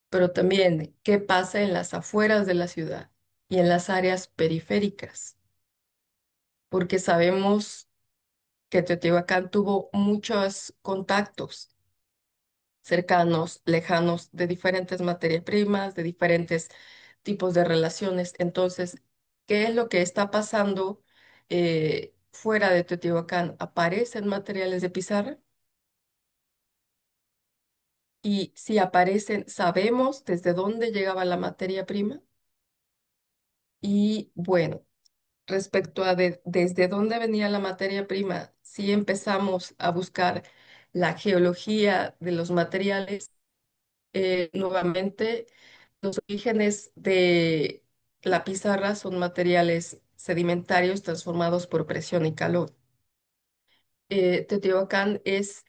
Pero también, ¿qué pasa en las afueras de la ciudad y en las áreas periféricas? Porque sabemos que Teotihuacán tuvo muchos contactos cercanos, lejanos, de diferentes materias primas, de diferentes tipos de relaciones. Entonces, ¿qué es lo que está pasando fuera de Teotihuacán? ¿Aparecen materiales de pizarra? Y si aparecen, ¿sabemos desde dónde llegaba la materia prima? Y bueno, respecto a desde dónde venía la materia prima, si empezamos a buscar la geología de los materiales, nuevamente, los orígenes de la pizarra son materiales sedimentarios transformados por presión y calor. Teotihuacán es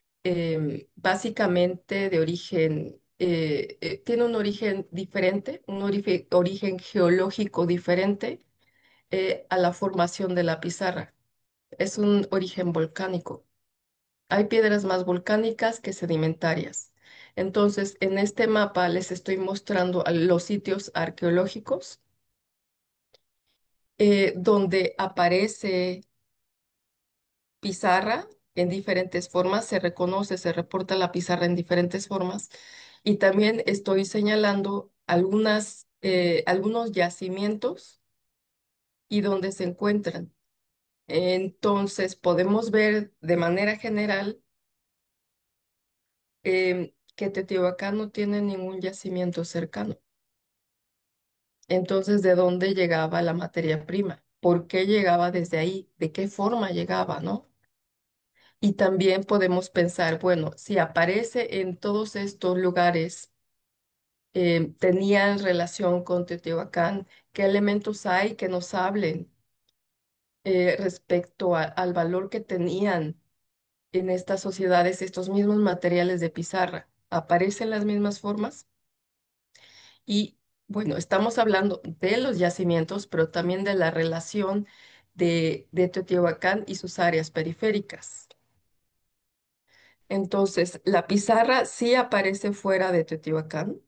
básicamente de origen, tiene un origen diferente, un origen geológico diferente a la formación de la pizarra. Es un origen volcánico. Hay piedras más volcánicas que sedimentarias. Entonces, en este mapa les estoy mostrando los sitios arqueológicos donde aparece pizarra en diferentes formas, se reconoce, se reporta la pizarra en diferentes formas. Y también estoy señalando algunos yacimientos y dónde se encuentran. Entonces, podemos ver de manera general que Teotihuacán no tiene ningún yacimiento cercano. Entonces, ¿de dónde llegaba la materia prima? ¿Por qué llegaba desde ahí? ¿De qué forma llegaba, no? Y también podemos pensar, bueno, si aparece en todos estos lugares, tenían relación con Teotihuacán, ¿qué elementos hay que nos hablen respecto al valor que tenían en estas sociedades estos mismos materiales de pizarra? ¿Aparecen las mismas formas? Y bueno, estamos hablando de los yacimientos, pero también de la relación de Teotihuacán y sus áreas periféricas. Entonces, la pizarra sí aparece fuera de Teotihuacán.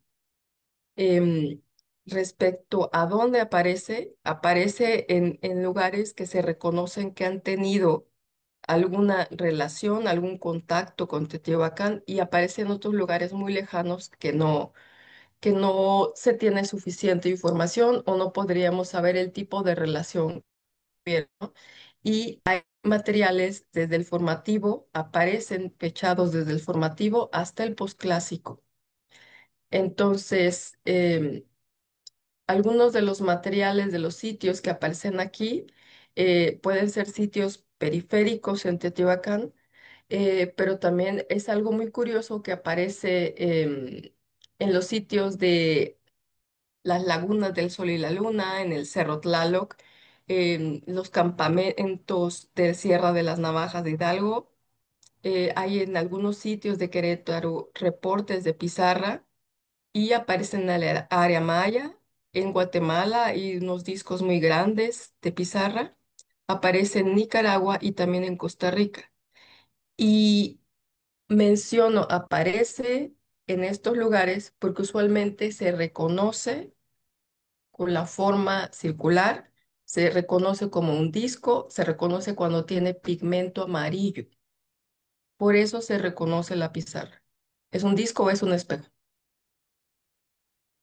Em, Respecto a dónde aparece, aparece en lugares que se reconocen que han tenido alguna relación, algún contacto con Teotihuacán y aparece en otros lugares muy lejanos que no se tiene suficiente información o no podríamos saber el tipo de relación que hubiera, ¿no? Y hay materiales desde el formativo, aparecen fechados desde el formativo hasta el posclásico. Entonces, algunos de los materiales de los sitios que aparecen aquí pueden ser sitios periféricos en Teotihuacán, pero también es algo muy curioso que aparece en los sitios de las lagunas del Sol y la Luna, en el Cerro Tlaloc, en los campamentos de Sierra de las Navajas de Hidalgo. Hay en algunos sitios de Querétaro reportes de pizarra y aparecen en el área maya. En Guatemala hay unos discos muy grandes de pizarra. Aparece en Nicaragua y también en Costa Rica. Y menciono, aparece en estos lugares porque usualmente se reconoce con la forma circular, se reconoce como un disco, se reconoce cuando tiene pigmento amarillo. Por eso se reconoce la pizarra. ¿Es un disco o es un espejo?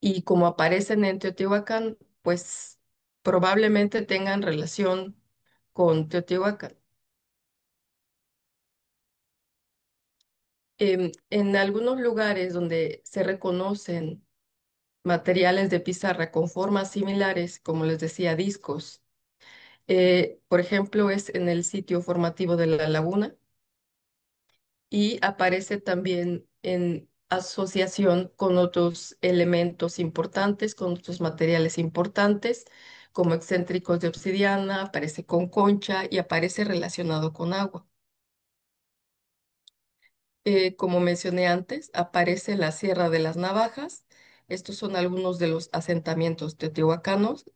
Y como aparecen en Teotihuacán, pues probablemente tengan relación con Teotihuacán. En algunos lugares donde se reconocen materiales de pizarra con formas similares, como les decía, discos, por ejemplo, es en el sitio formativo de La Laguna y aparece también en asociación con otros elementos importantes, con otros materiales importantes, como excéntricos de obsidiana, aparece con concha y aparece relacionado con agua. Como mencioné antes, aparece la Sierra de las Navajas. Estos son algunos de los asentamientos teotihuacanos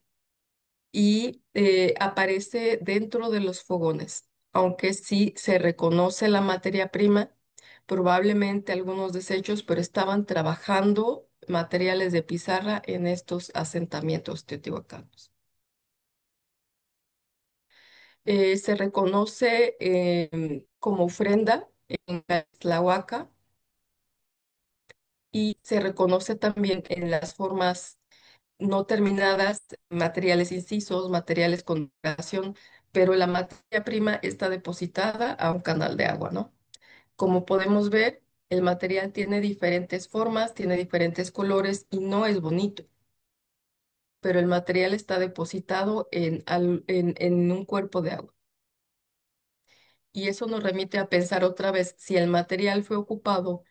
y aparece dentro de los fogones, aunque sí se reconoce la materia prima, probablemente algunos desechos, pero estaban trabajando materiales de pizarra en estos asentamientos teotihuacanos. Se reconoce como ofrenda en Tlahuaca y se reconoce también en las formas no terminadas, materiales incisos, materiales con duración, pero la materia prima está depositada a un canal de agua, ¿no? Como podemos ver, el material tiene diferentes formas, tiene diferentes colores y no es bonito, pero el material está depositado en un cuerpo de agua. Y eso nos remite a pensar otra vez si el material fue ocupado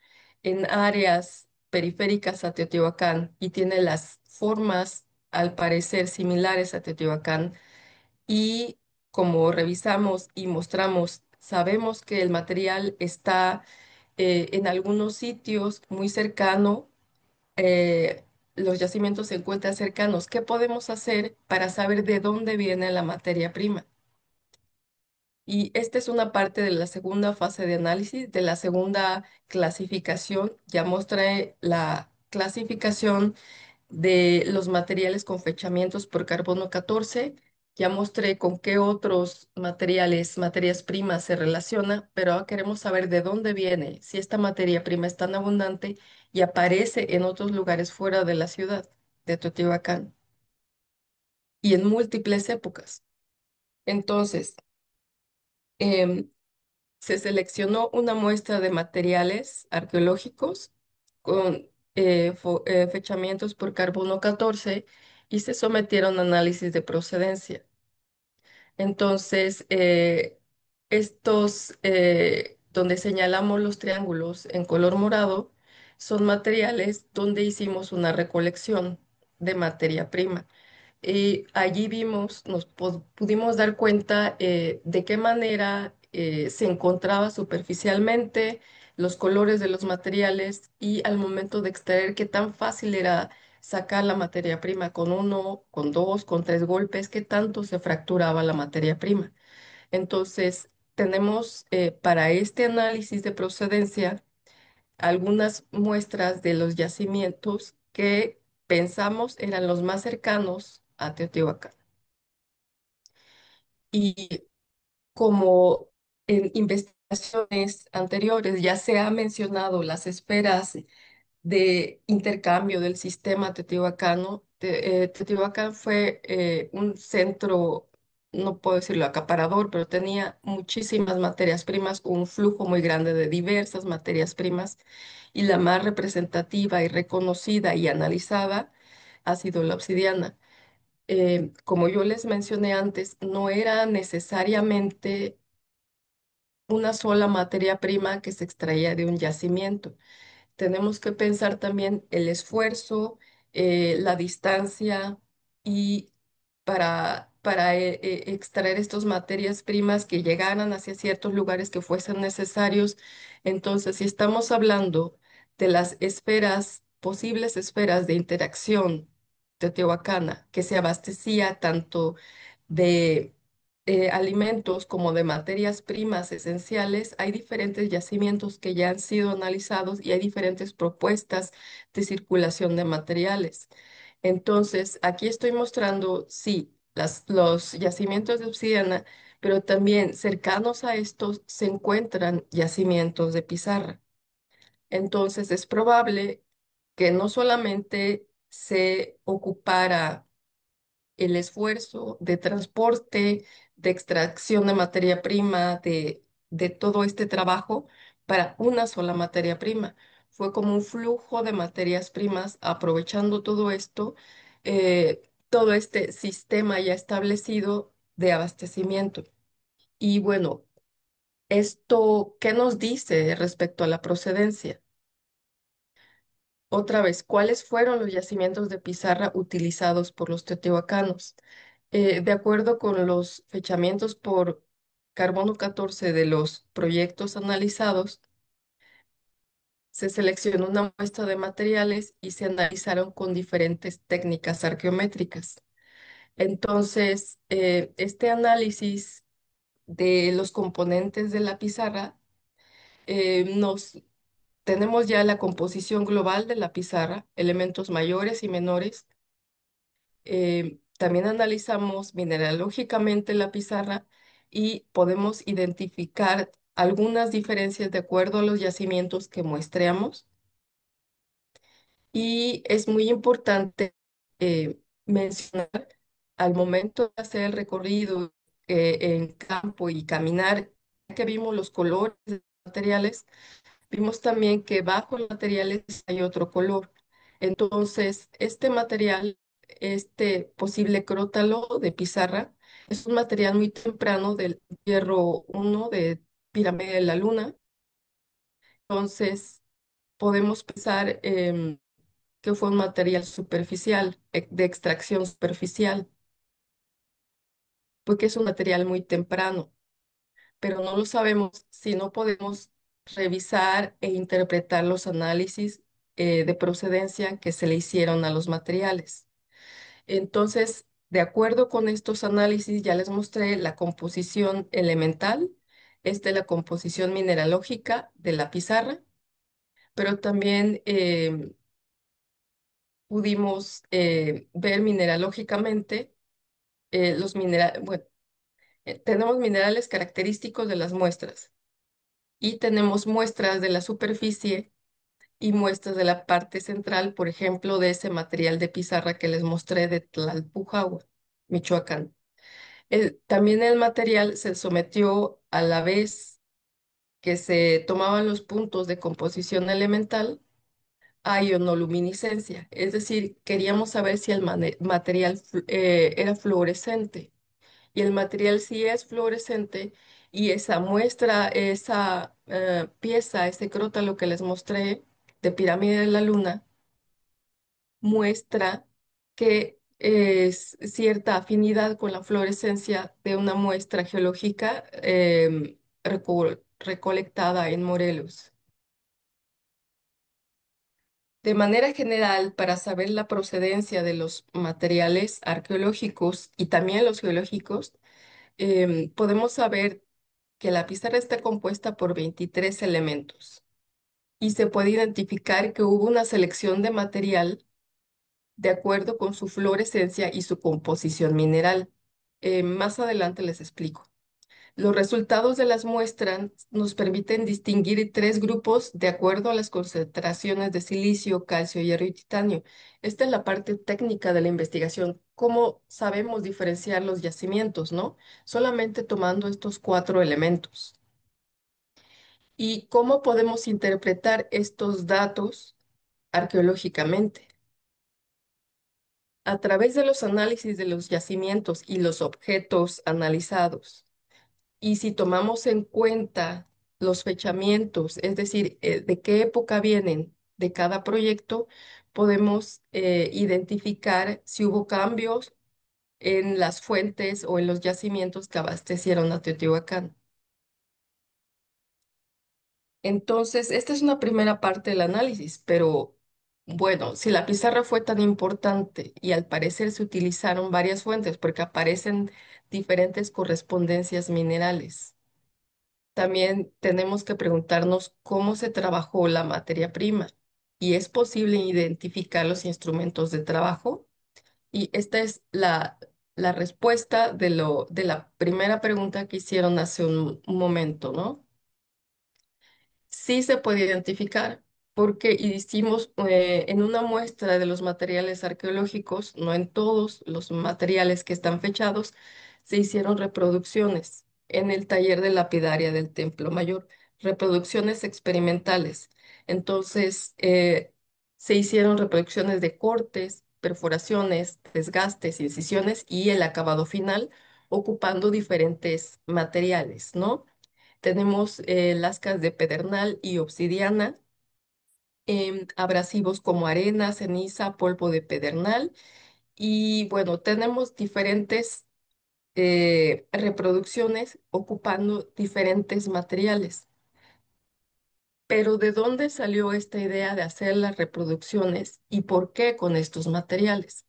en áreas periféricas a Teotihuacán y tiene las formas, al parecer, similares a Teotihuacán. Y como revisamos y mostramos, sabemos que el material está en algunos sitios muy cercano, eh, los yacimientos se encuentran cercanos. ¿Qué podemos hacer para saber de dónde viene la materia prima? Y esta es una parte de la segunda fase de análisis, de la segunda clasificación. Ya mostré la clasificación de los materiales con fechamientos por carbono 14. Ya mostré con qué otros materiales, materias primas se relaciona, pero ahora queremos saber de dónde viene, si esta materia prima es tan abundante y aparece en otros lugares fuera de la ciudad de Teotihuacán y en múltiples épocas. Entonces, em, se seleccionó una muestra de materiales arqueológicos con fechamientos por carbono 14 y se sometieron a análisis de procedencia. Entonces, estos donde señalamos los triángulos en color morado son materiales donde hicimos una recolección de materia prima. Y allí vimos, pudimos dar cuenta de qué manera se encontraba superficialmente los colores de los materiales y al momento de extraer qué tan fácil era sacar la materia prima con uno, con dos, con tres golpes, qué tanto se fracturaba la materia prima. Entonces, tenemos para este análisis de procedencia algunas muestras de los yacimientos que pensamos eran los más cercanos a Teotihuacán. Y como en investigaciones anteriores ya se ha mencionado las esferas de intercambio del sistema teotihuacano. Teotihuacán fue un centro, no puedo decirlo acaparador, pero tenía muchísimas materias primas, un flujo muy grande de diversas materias primas, y la más representativa y reconocida y analizada ha sido la obsidiana. Como yo les mencioné antes, no era necesariamente una sola materia prima que se extraía de un yacimiento. Tenemos que pensar también el esfuerzo, la distancia y para extraer estas materias primas que llegaran hacia ciertos lugares que fuesen necesarios. Entonces, si estamos hablando de las esferas, posibles esferas de interacción teotihuacana, que se abastecía tanto de alimentos como de materias primas esenciales, hay diferentes yacimientos que ya han sido analizados y hay diferentes propuestas de circulación de materiales. Entonces, aquí estoy mostrando, sí, los yacimientos de obsidiana, pero también cercanos a estos se encuentran yacimientos de pizarra. Entonces, es probable que no solamente se ocupara el esfuerzo de transporte, de extracción de materia prima, de todo este trabajo para una sola materia prima. Fue como un flujo de materias primas, aprovechando todo esto, todo este sistema ya establecido de abastecimiento. Y bueno, esto, ¿qué nos dice respecto a la procedencia? Otra vez, ¿cuáles fueron los yacimientos de pizarra utilizados por los teotihuacanos? De acuerdo con los fechamientos por carbono 14 de los proyectos analizados, se seleccionó una muestra de materiales y se analizaron con diferentes técnicas arqueométricas. Entonces, este análisis de los componentes de la pizarra, nos tenemos ya la composición global de la pizarra, elementos mayores y menores. También analizamos mineralógicamente la pizarra y podemos identificar algunas diferencias de acuerdo a los yacimientos que muestreamos. Y es muy importante mencionar al momento de hacer el recorrido en campo y caminar, que vimos los colores de los materiales. Vimos también que bajo los materiales hay otro color. Entonces, este material, este posible crótalo de pizarra, es un material muy temprano del hierro 1 de Pirámide de la Luna. Entonces, podemos pensar que fue un material superficial, de extracción superficial, porque es un material muy temprano, pero no lo sabemos si no podemos revisar e interpretar los análisis de procedencia que se le hicieron a los materiales. Entonces, de acuerdo con estos análisis, ya les mostré la composición elemental, esta es la composición mineralógica de la pizarra, pero también pudimos ver mineralógicamente los minerales, bueno, tenemos minerales característicos de las muestras y tenemos muestras de la superficie y muestras de la parte central, por ejemplo, de ese material de pizarra que les mostré de Tlalpujahua, Michoacán. También el material se sometió a la vez que se tomaban los puntos de composición elemental a ionoluminiscencia, es decir, queríamos saber si el material era fluorescente. Y el material sí es fluorescente y esa muestra, esa pieza, ese crótalo que les mostré de Pirámide de la Luna, muestra que es cierta afinidad con la fluorescencia de una muestra geológica recolectada en Morelos. De manera general, para saber la procedencia de los materiales arqueológicos y también los geológicos, podemos saber que la pizarra está compuesta por 23 elementos y se puede identificar que hubo una selección de material de acuerdo con su fluorescencia y su composición mineral. Más adelante les explico. Los resultados de las muestras nos permiten distinguir tres grupos de acuerdo a las concentraciones de silicio, calcio, hierro y titanio. Esta es la parte técnica de la investigación. ¿Cómo sabemos diferenciar los yacimientos, no? Solamente tomando estos cuatro elementos. ¿Y cómo podemos interpretar estos datos arqueológicamente? A través de los análisis de los yacimientos y los objetos analizados. Y si tomamos en cuenta los fechamientos, es decir, de qué época vienen de cada proyecto, podemos identificar si hubo cambios en las fuentes o en los yacimientos que abastecieron a Teotihuacán. Entonces, esta es una primera parte del análisis, pero bueno, si la pizarra fue tan importante y al parecer se utilizaron varias fuentes porque aparecen diferentes correspondencias minerales. También tenemos que preguntarnos cómo se trabajó la materia prima y es posible identificar los instrumentos de trabajo. Y esta es la respuesta de la primera pregunta que hicieron hace un momento, ¿no? Sí se puede identificar porque hicimos en una muestra de los materiales arqueológicos, no en todos los materiales que están fechados, se hicieron reproducciones en el taller de lapidaria del Templo Mayor, reproducciones experimentales. Entonces, se hicieron reproducciones de cortes, perforaciones, desgastes, incisiones y el acabado final ocupando diferentes materiales, ¿no? Tenemos lascas de pedernal y obsidiana, abrasivos como arena, ceniza, polvo de pedernal. Y bueno, tenemos diferentes reproducciones ocupando diferentes materiales. Pero ¿de dónde salió esta idea de hacer las reproducciones y por qué con estos materiales?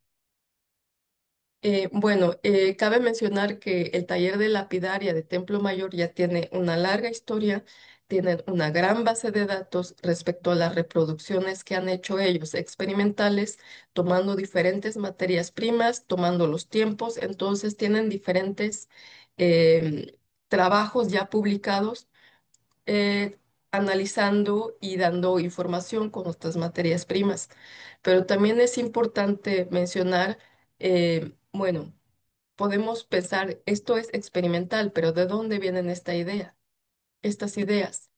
Cabe mencionar que el taller de lapidaria de Templo Mayor ya tiene una larga historia, tienen una gran base de datos respecto a las reproducciones que han hecho ellos experimentales, tomando diferentes materias primas, tomando los tiempos, entonces tienen diferentes em, trabajos ya publicados analizando y dando información con estas materias primas. Pero también es importante mencionar, bueno, podemos pensar, esto es experimental, pero ¿de dónde vienen estas ideas?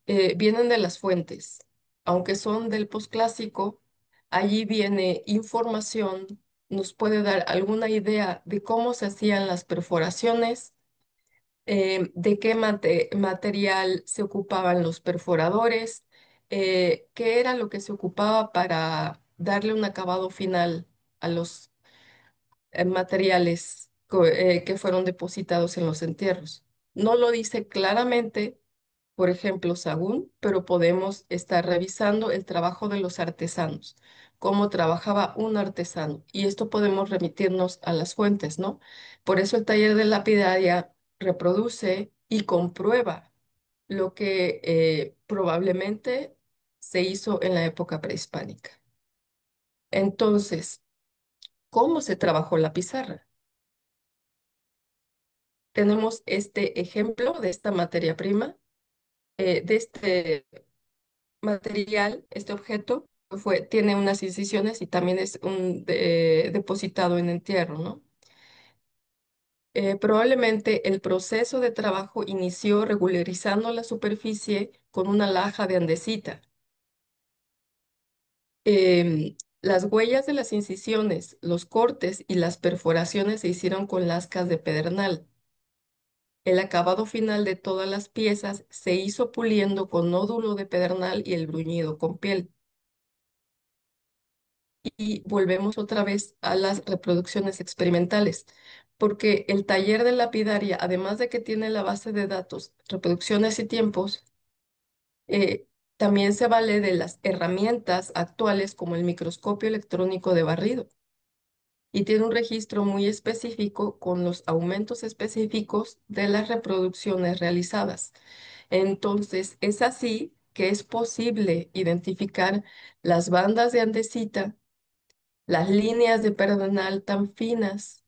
Vienen de las fuentes. Aunque son del posclásico, allí viene información, nos puede dar alguna idea de cómo se hacían las perforaciones, de qué material se ocupaban los perforadores, qué era lo que se ocupaba para darle un acabado final a los materiales que fueron depositados en los entierros. No lo dice claramente, por ejemplo, Sagún, pero podemos estar revisando el trabajo de los artesanos, cómo trabajaba un artesano, y esto podemos remitirnos a las fuentes, ¿no? Por eso el taller de lapidaria reproduce y comprueba lo que probablemente se hizo en la época prehispánica. Entonces, ¿cómo se trabajó la pizarra? Tenemos este ejemplo de esta materia prima, de este material, este objeto, tiene unas incisiones y también es depositado en entierro, ¿no? Probablemente el proceso de trabajo inició regularizando la superficie con una laja de andesita. Las huellas de las incisiones, los cortes y las perforaciones se hicieron con lascas de pedernal. El acabado final de todas las piezas se hizo puliendo con nódulo de pedernal y el bruñido con piel. Y volvemos otra vez a las reproducciones experimentales, porque el taller de lapidaria, además de que tiene la base de datos, reproducciones y tiempos, eh, también se vale de las herramientas actuales como el microscopio electrónico de barrido y tiene un registro muy específico con los aumentos específicos de las reproducciones realizadas. Entonces, es así que es posible identificar las bandas de andesita, las líneas de pedernal tan finas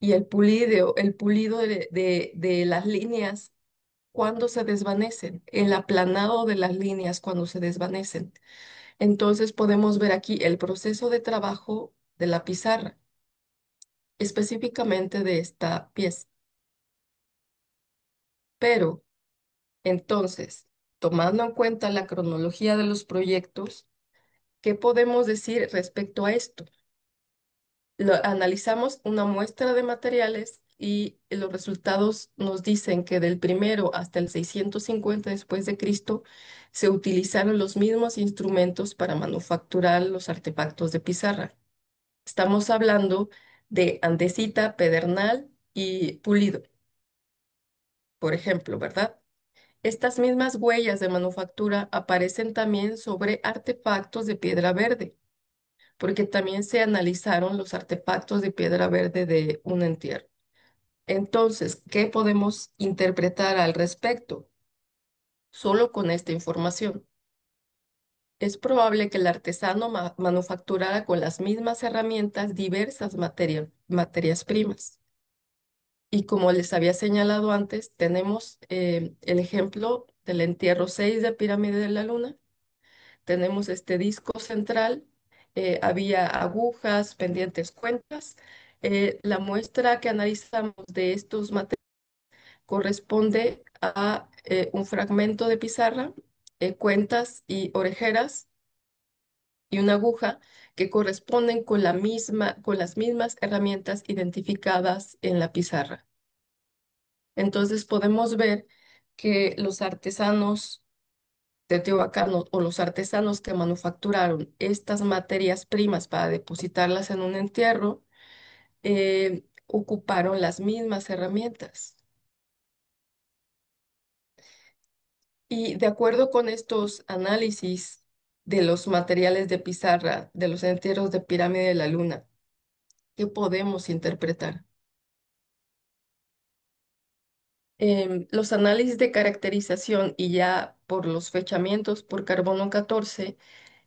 y el pulido de las líneas cuando se desvanecen, el aplanado de las líneas cuando se desvanecen. Entonces podemos ver aquí el proceso de trabajo de la pizarra, específicamente de esta pieza. Pero entonces, tomando en cuenta la cronología de los proyectos, ¿qué podemos decir respecto a esto? Analizamos una muestra de materiales y los resultados nos dicen que del primero hasta el 650 después de Cristo se utilizaron los mismos instrumentos para manufacturar los artefactos de pizarra. Estamos hablando de andesita, pedernal y pulido, por ejemplo, ¿verdad? Estas mismas huellas de manufactura aparecen también sobre artefactos de piedra verde, porque también se analizaron los artefactos de piedra verde de un entierro. Entonces, ¿qué podemos interpretar al respecto? Solo con esta información. Es probable que el artesano manufacturara con las mismas herramientas diversas materias primas. Y como les había señalado antes, tenemos el ejemplo del entierro 6 de Pirámide de la Luna. Tenemos este disco central, había agujas, pendientes, cuentas. La muestra que analizamos de estos materiales corresponde a un fragmento de pizarra, cuentas y orejeras y una aguja que corresponden con con las mismas herramientas identificadas en la pizarra. Entonces podemos ver que los artesanos teotihuacanos o los artesanos que manufacturaron estas materias primas para depositarlas en un entierro ocuparon las mismas herramientas. Y de acuerdo con estos análisis de los materiales de pizarra de los entierros de Pirámide de la Luna, ¿qué podemos interpretar? Los análisis de caracterización y ya por los fechamientos por carbono 14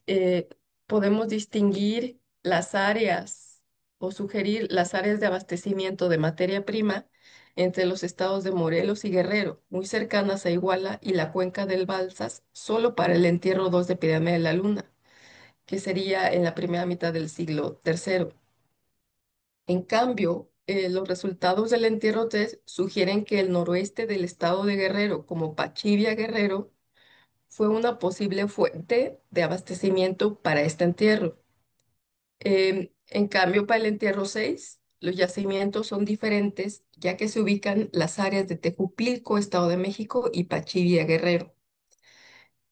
eh, podemos distinguir las áreas o sugerir las áreas de abastecimiento de materia prima entre los estados de Morelos y Guerrero, muy cercanas a Iguala y la cuenca del Balsas, solo para el entierro 2 de Pirámide de la Luna, que sería en la primera mitad del siglo tercero. En cambio, los resultados del entierro 3 sugieren que el noroeste del estado de Guerrero, como Pachivia Guerrero, fue una posible fuente de abastecimiento para este entierro. En cambio, para el entierro 6, los yacimientos son diferentes, ya que se ubican las áreas de Tejupilco, Estado de México, y Pachivia, Guerrero.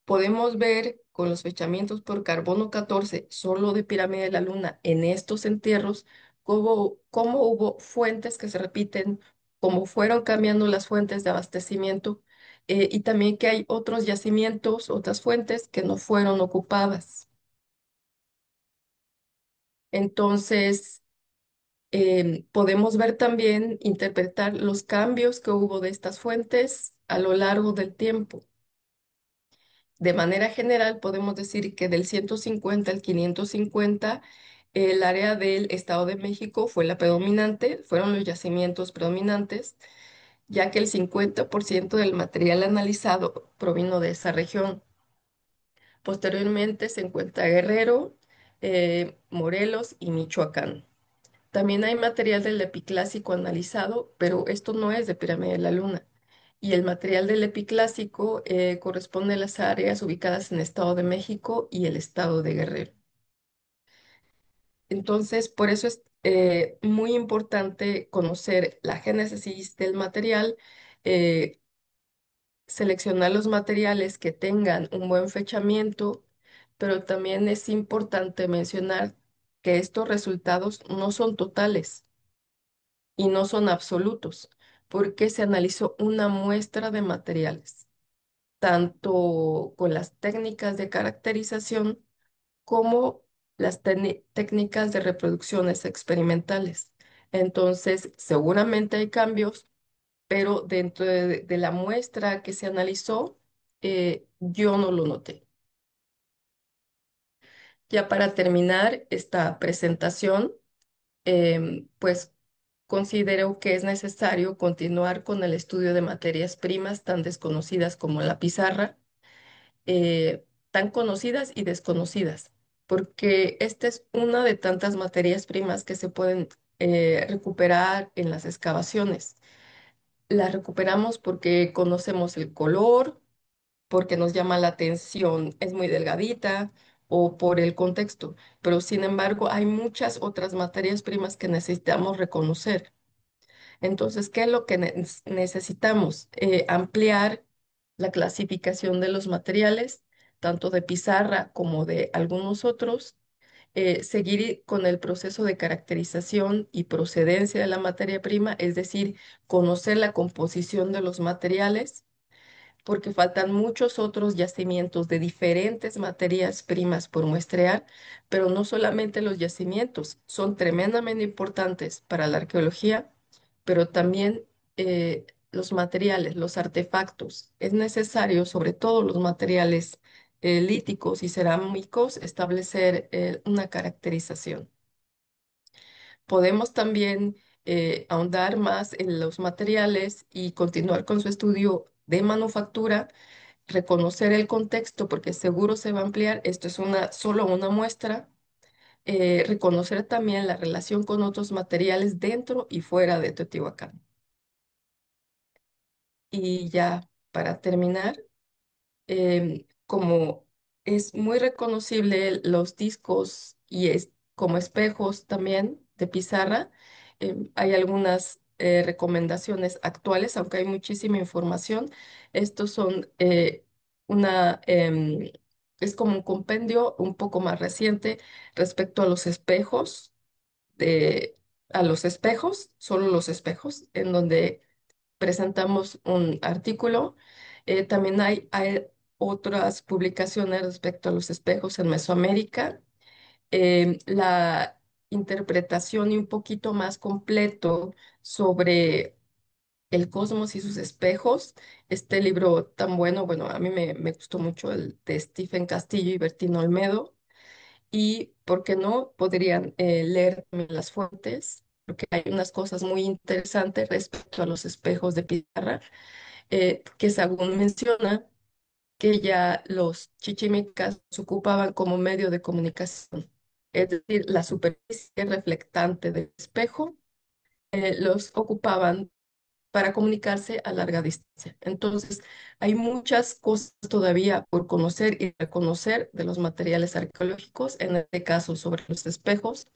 Podemos ver con los fechamientos por carbono 14, solo de Pirámide de la Luna, en estos entierros, cómo hubo fuentes que se repiten, cómo fueron cambiando las fuentes de abastecimiento, y también que hay otros yacimientos, otras fuentes que no fueron ocupadas. Entonces, podemos ver también, interpretar los cambios que hubo de estas fuentes a lo largo del tiempo. De manera general, podemos decir que del 150 al 550, el área del Estado de México fue la predominante, fueron los yacimientos predominantes, ya que el 50% del material analizado provino de esa región. Posteriormente se encuentra Guerrero, Morelos y Michoacán. También hay material del epiclásico analizado, pero esto no es de Pirámide de la Luna. Y el material del epiclásico corresponde a las áreas ubicadas en el Estado de México y el Estado de Guerrero. Entonces, por eso es muy importante conocer la génesis del material, eh, seleccionar los materiales que tengan un buen fechamiento, pero también es importante mencionar que estos resultados no son totales y no son absolutos, porque se analizó una muestra de materiales, tanto con las técnicas de caracterización como las técnicas de reproducciones experimentales. Entonces, seguramente hay cambios, pero dentro de la muestra que se analizó, yo no lo noté. Ya para terminar esta presentación, pues considero que es necesario continuar con el estudio de materias primas tan desconocidas como la pizarra, tan conocidas y desconocidas, porque esta es una de tantas materias primas que se pueden recuperar en las excavaciones. Las recuperamos porque conocemos el color, porque nos llama la atención, es muy delgadita o por el contexto, pero sin embargo hay muchas otras materias primas que necesitamos reconocer. Entonces, ¿qué es lo que necesitamos? Ampliar la clasificación de los materiales, tanto de pizarra como de algunos otros, seguir con el proceso de caracterización y procedencia de la materia prima, es decir, conocer la composición de los materiales porque faltan muchos otros yacimientos de diferentes materias primas por muestrear, pero no solamente los yacimientos, son tremendamente importantes para la arqueología, pero también los materiales, los artefactos. Es necesario, sobre todo los materiales líticos y cerámicos, establecer una caracterización. Podemos también ahondar más en los materiales y continuar con su estudio de manufactura, reconocer el contexto porque seguro se va a ampliar, esto es solo una muestra, reconocer también la relación con otros materiales dentro y fuera de Teotihuacán. Y ya para terminar, como es muy reconocible los discos y es como espejos también de pizarra, hay algunas recomendaciones actuales, aunque hay muchísima información. Estos son una, es como un compendio un poco más reciente respecto a los espejos, de, a los espejos, solo los espejos, en donde presentamos un artículo. También hay otras publicaciones respecto a los espejos en Mesoamérica. La interpretación y un poquito más completo sobre el cosmos y sus espejos. Este libro tan bueno, bueno, a mí me gustó mucho el de Stephen Castillo y Bertino Olmedo. Y, ¿por qué no? Podrían leer también las fuentes, porque hay unas cosas muy interesantes respecto a los espejos de pizarra que según menciona que ya los chichimecas se ocupaban como medio de comunicación, es decir, la superficie reflectante del espejo los ocupaban para comunicarse a larga distancia. Entonces, hay muchas cosas todavía por conocer y reconocer de los materiales arqueológicos, en este caso sobre los espejos,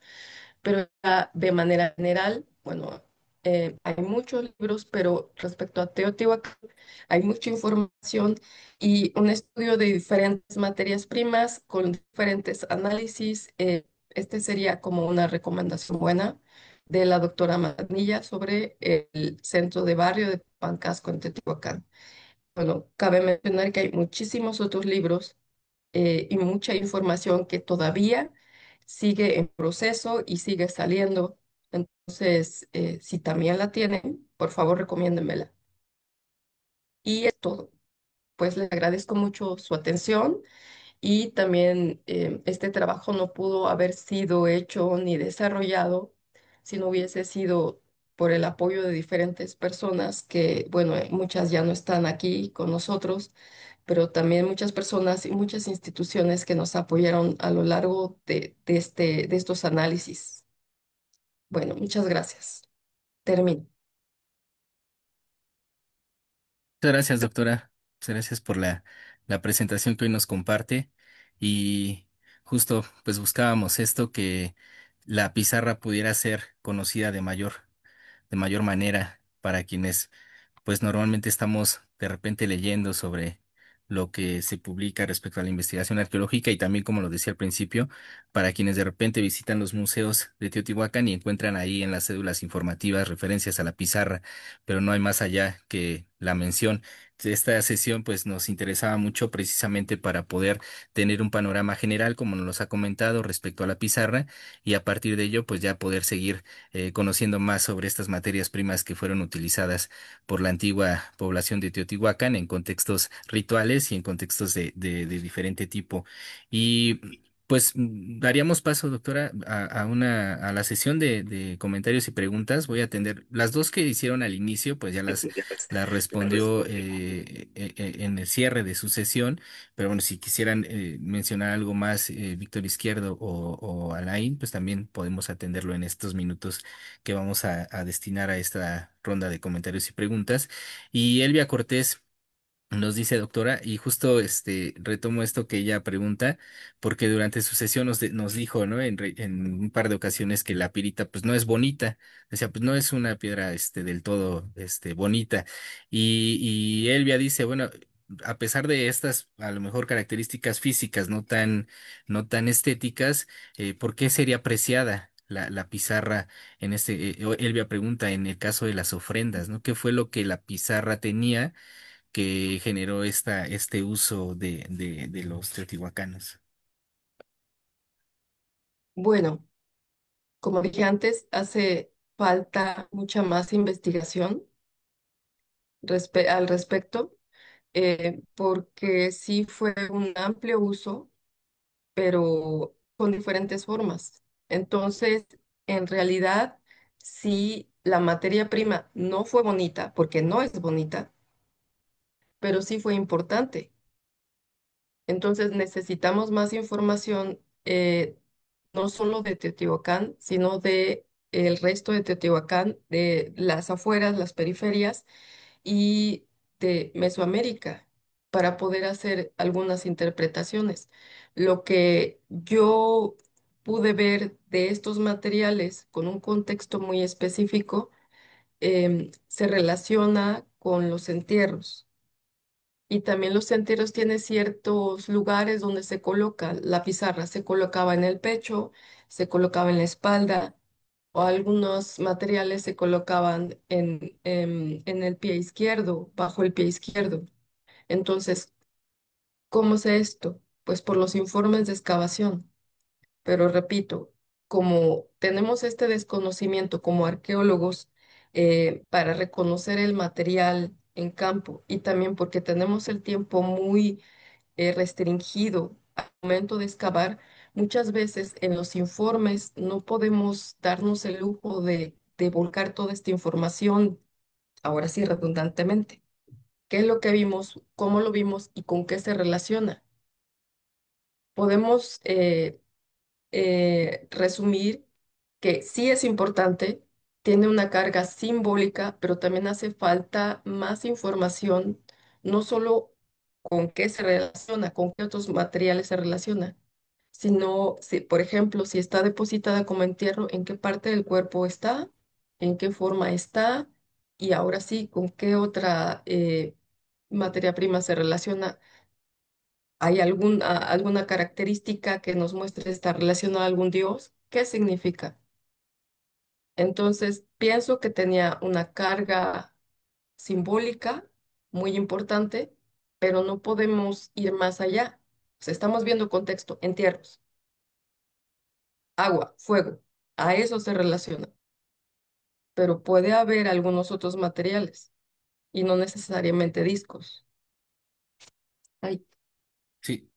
pero ya de manera general, bueno, hay muchos libros, pero respecto a Teotihuacán hay mucha información y un estudio de diferentes materias primas con diferentes análisis. Este sería como una recomendación buena de la doctora Manilla sobre el centro de barrio de Pancasco en Teotihuacán. Bueno, cabe mencionar que hay muchísimos otros libros y mucha información que todavía sigue en proceso y sigue saliendo. Entonces, si también la tienen, por favor, recomiéndenmela. Y es todo. Pues le agradezco mucho su atención y también este trabajo no pudo haber sido hecho ni desarrollado si no hubiese sido por el apoyo de diferentes personas que, bueno, muchas ya no están aquí con nosotros, pero también muchas personas y muchas instituciones que nos apoyaron a lo largo de estos análisis. Bueno, muchas gracias. Termino. Muchas gracias, doctora. Muchas gracias por la presentación que hoy nos comparte. Y justo, pues buscábamos esto, que la pizarra pudiera ser conocida de mayor manera para quienes pues normalmente estamos de repente leyendo sobre lo que se publica respecto a la investigación arqueológica y también, como lo decía al principio, para quienes de repente visitan los museos de Teotihuacán y encuentran ahí en las cédulas informativas referencias a la pizarra, pero no hay más allá que la mención. Esta sesión pues nos interesaba mucho precisamente para poder tener un panorama general, como nos ha comentado, respecto a la pizarra y a partir de ello pues ya poder seguir conociendo más sobre estas materias primas que fueron utilizadas por la antigua población de Teotihuacán en contextos rituales y en contextos de diferente tipo. Y Pues daríamos paso, doctora, a la sesión de comentarios y preguntas. Voy a atender las dos que hicieron al inicio, pues ya las respondió en el cierre de su sesión. Pero bueno, si quisieran mencionar algo más, Víctor Izquierdo o Alain, pues también podemos atenderlo en estos minutos que vamos a destinar a esta ronda de comentarios y preguntas. Y Elvia Cortés. Nos dice doctora, y justo retomo esto que ella pregunta, porque durante su sesión nos dijo, ¿no? En un par de ocasiones que la pirita pues no es bonita. Decía, pues no es una piedra del todo bonita. Y Elvia dice, bueno, a pesar de estas a lo mejor características físicas no tan estéticas, ¿por qué sería apreciada la pizarra Elvia pregunta en el caso de las ofrendas, ¿no? ¿Qué fue lo que la pizarra tenía que generó este uso de los teotihuacanos? Bueno, como dije antes, hace falta mucha más investigación al respecto, porque sí fue un amplio uso, pero con diferentes formas. Entonces, en realidad, sí, la materia prima no fue bonita, porque no es bonita, pero sí fue importante. Entonces, necesitamos más información, no solo de Teotihuacán, sino de el resto de Teotihuacán, de las afueras, las periferias y de Mesoamérica para poder hacer algunas interpretaciones. Lo que yo pude ver de estos materiales con un contexto muy específico se relaciona con los entierros. Y también los entierros tienen ciertos lugares donde se coloca la pizarra. Se colocaba en el pecho, se colocaba en la espalda, o algunos materiales se colocaban en el pie izquierdo, bajo el pie izquierdo. Entonces, ¿cómo sé esto? Pues por los informes de excavación. Pero repito, como tenemos este desconocimiento como arqueólogos para reconocer el material en campo y también porque tenemos el tiempo muy restringido al momento de excavar, muchas veces en los informes no podemos darnos el lujo de volcar toda esta información, ahora sí redundantemente. ¿Qué es lo que vimos? ¿Cómo lo vimos? ¿Y con qué se relaciona? Podemos resumir que sí es importante, tiene una carga simbólica, pero también hace falta más información, no solo con qué se relaciona, con qué otros materiales se relaciona, sino, si, por ejemplo, si está depositada como entierro, en qué parte del cuerpo está, en qué forma está, y ahora sí, con qué otra materia prima se relaciona. ¿Hay alguna característica que nos muestre esta relación a algún dios? ¿Qué significa? Entonces, pienso que tenía una carga simbólica muy importante, pero no podemos ir más allá. O sea, estamos viendo contexto, entierros, agua, fuego, a eso se relaciona, pero puede haber algunos otros materiales y no necesariamente discos. Ay, Sí,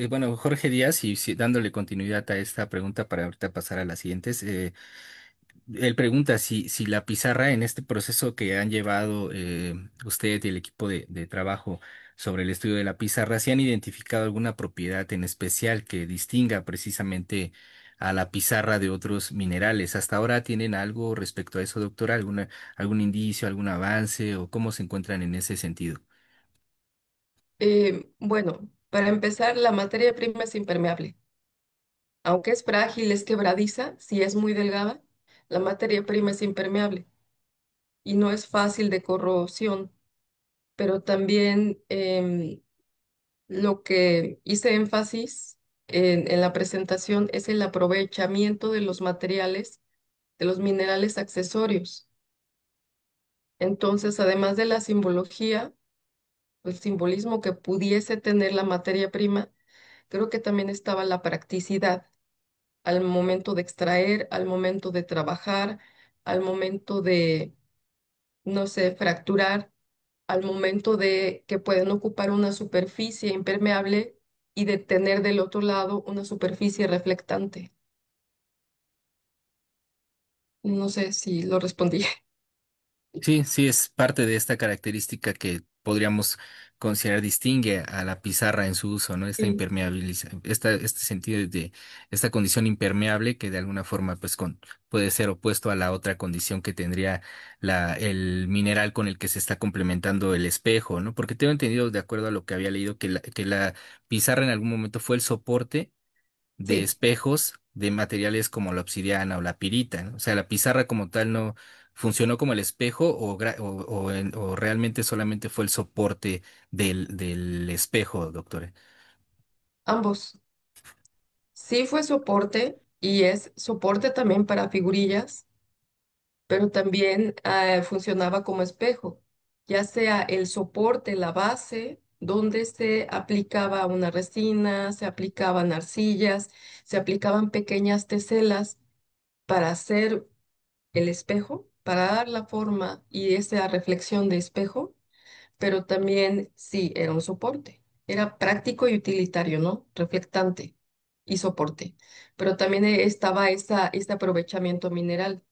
bueno, Jorge Díaz, y dándole continuidad a esta pregunta para ahorita pasar a las siguientes, él pregunta si la pizarra en este proceso que han llevado usted y el equipo de trabajo sobre el estudio de la pizarra, si han identificado alguna propiedad en especial que distinga precisamente a la pizarra de otros minerales. ¿Hasta ahora tienen algo respecto a eso, doctora? ¿Algún indicio, algún avance o cómo se encuentran en ese sentido? bueno, para empezar, la materia prima es impermeable. Aunque es frágil, es quebradiza, si es muy delgada, la materia prima es impermeable y no es fácil de corrosión, pero también lo que hice énfasis en la presentación es el aprovechamiento de los materiales, de los minerales accesorios. Entonces, además de la simbología, el simbolismo que pudiese tener la materia prima, creo que también estaba la practicidad al momento de extraer, al momento de trabajar, al momento de, no sé, fracturar, al momento de que pueden ocupar una superficie impermeable y de tener del otro lado una superficie reflectante. No sé si lo respondí. Sí, sí, es parte de esta característica que podríamos considerar distingue a la pizarra en su uso, ¿no? Esta Sí, este sentido de esta condición impermeable que de alguna forma puede ser opuesto a la otra condición que tendría el mineral con el que se está complementando el espejo, ¿no? Porque tengo entendido, de acuerdo a lo que había leído, que la pizarra en algún momento fue el soporte de sí, espejos de materiales como la obsidiana o la pirita, ¿no? O sea, la pizarra como tal no funcionó como el espejo o realmente solamente fue el soporte del espejo, doctor. ambos. Sí fue soporte y es soporte también para figurillas, pero también funcionaba como espejo, ya sea el soporte, la base, donde se aplicaba una resina, se aplicaban arcillas, se aplicaban pequeñas teselas para hacer el espejo, para dar la forma y esa reflexión de espejo, pero también sí, era un soporte. Era práctico y utilitario, ¿no? Reflectante y soporte. Pero también estaba este aprovechamiento mineral.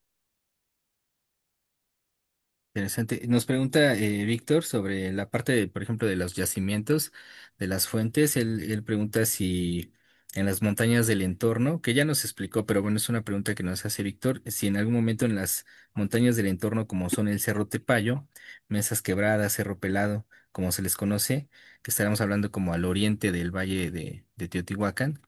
Interesante. Nos pregunta Víctor sobre la parte de, por ejemplo, de los yacimientos, de las fuentes. Él pregunta si en las montañas del entorno, que ya nos explicó, pero bueno, es una pregunta que nos hace Víctor, si en algún momento en las montañas del entorno, como son el Cerro Tepayo, Mesas Quebradas, Cerro Pelado, como se les conoce, que estaremos hablando como al oriente del valle de Teotihuacán,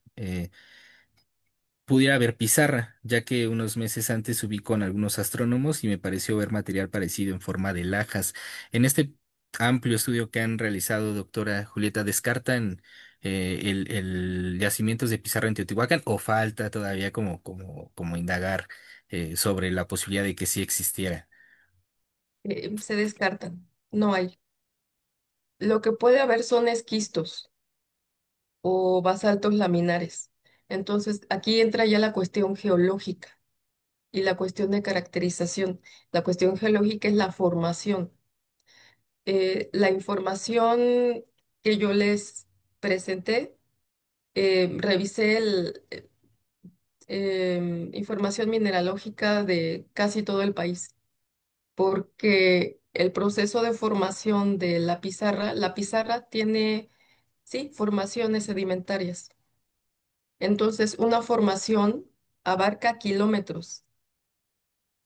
pudiera haber pizarra, ya que unos meses antes subí con algunos astrónomos y me pareció ver material parecido en forma de lajas. En este amplio estudio que han realizado, doctora Julieta, ¿descartan el yacimientos de pizarra en Teotihuacán o falta todavía como indagar sobre la posibilidad de que sí existiera? Se descartan, no hay. Lo que puede haber son esquistos o basaltos laminares. Entonces, aquí entra ya la cuestión geológica y la cuestión de caracterización. La cuestión geológica es la formación. La información que yo les presenté, revisé información mineralógica de casi todo el país, porque el proceso de formación de la pizarra tiene, sí, formaciones sedimentarias. Entonces, una formación abarca kilómetros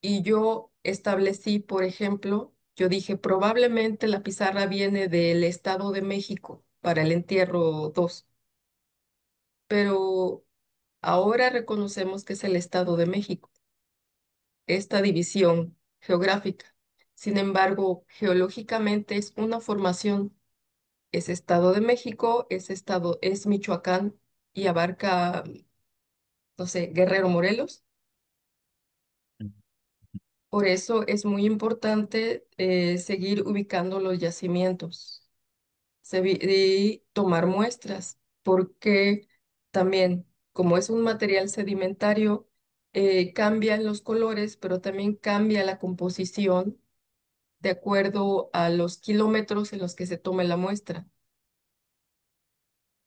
y yo establecí, por ejemplo, yo dije, probablemente la pizarra viene del Estado de México para el entierro 2, pero ahora reconocemos que es el Estado de México, esta división geográfica. Sin embargo, geológicamente es una formación, es Estado de México, es Michoacán y abarca, no sé, Guerrero Morelos. Por eso es muy importante seguir ubicando los yacimientos y tomar muestras, porque también, como es un material sedimentario, cambian los colores, pero también cambia la composición de acuerdo a los kilómetros en los que se tome la muestra.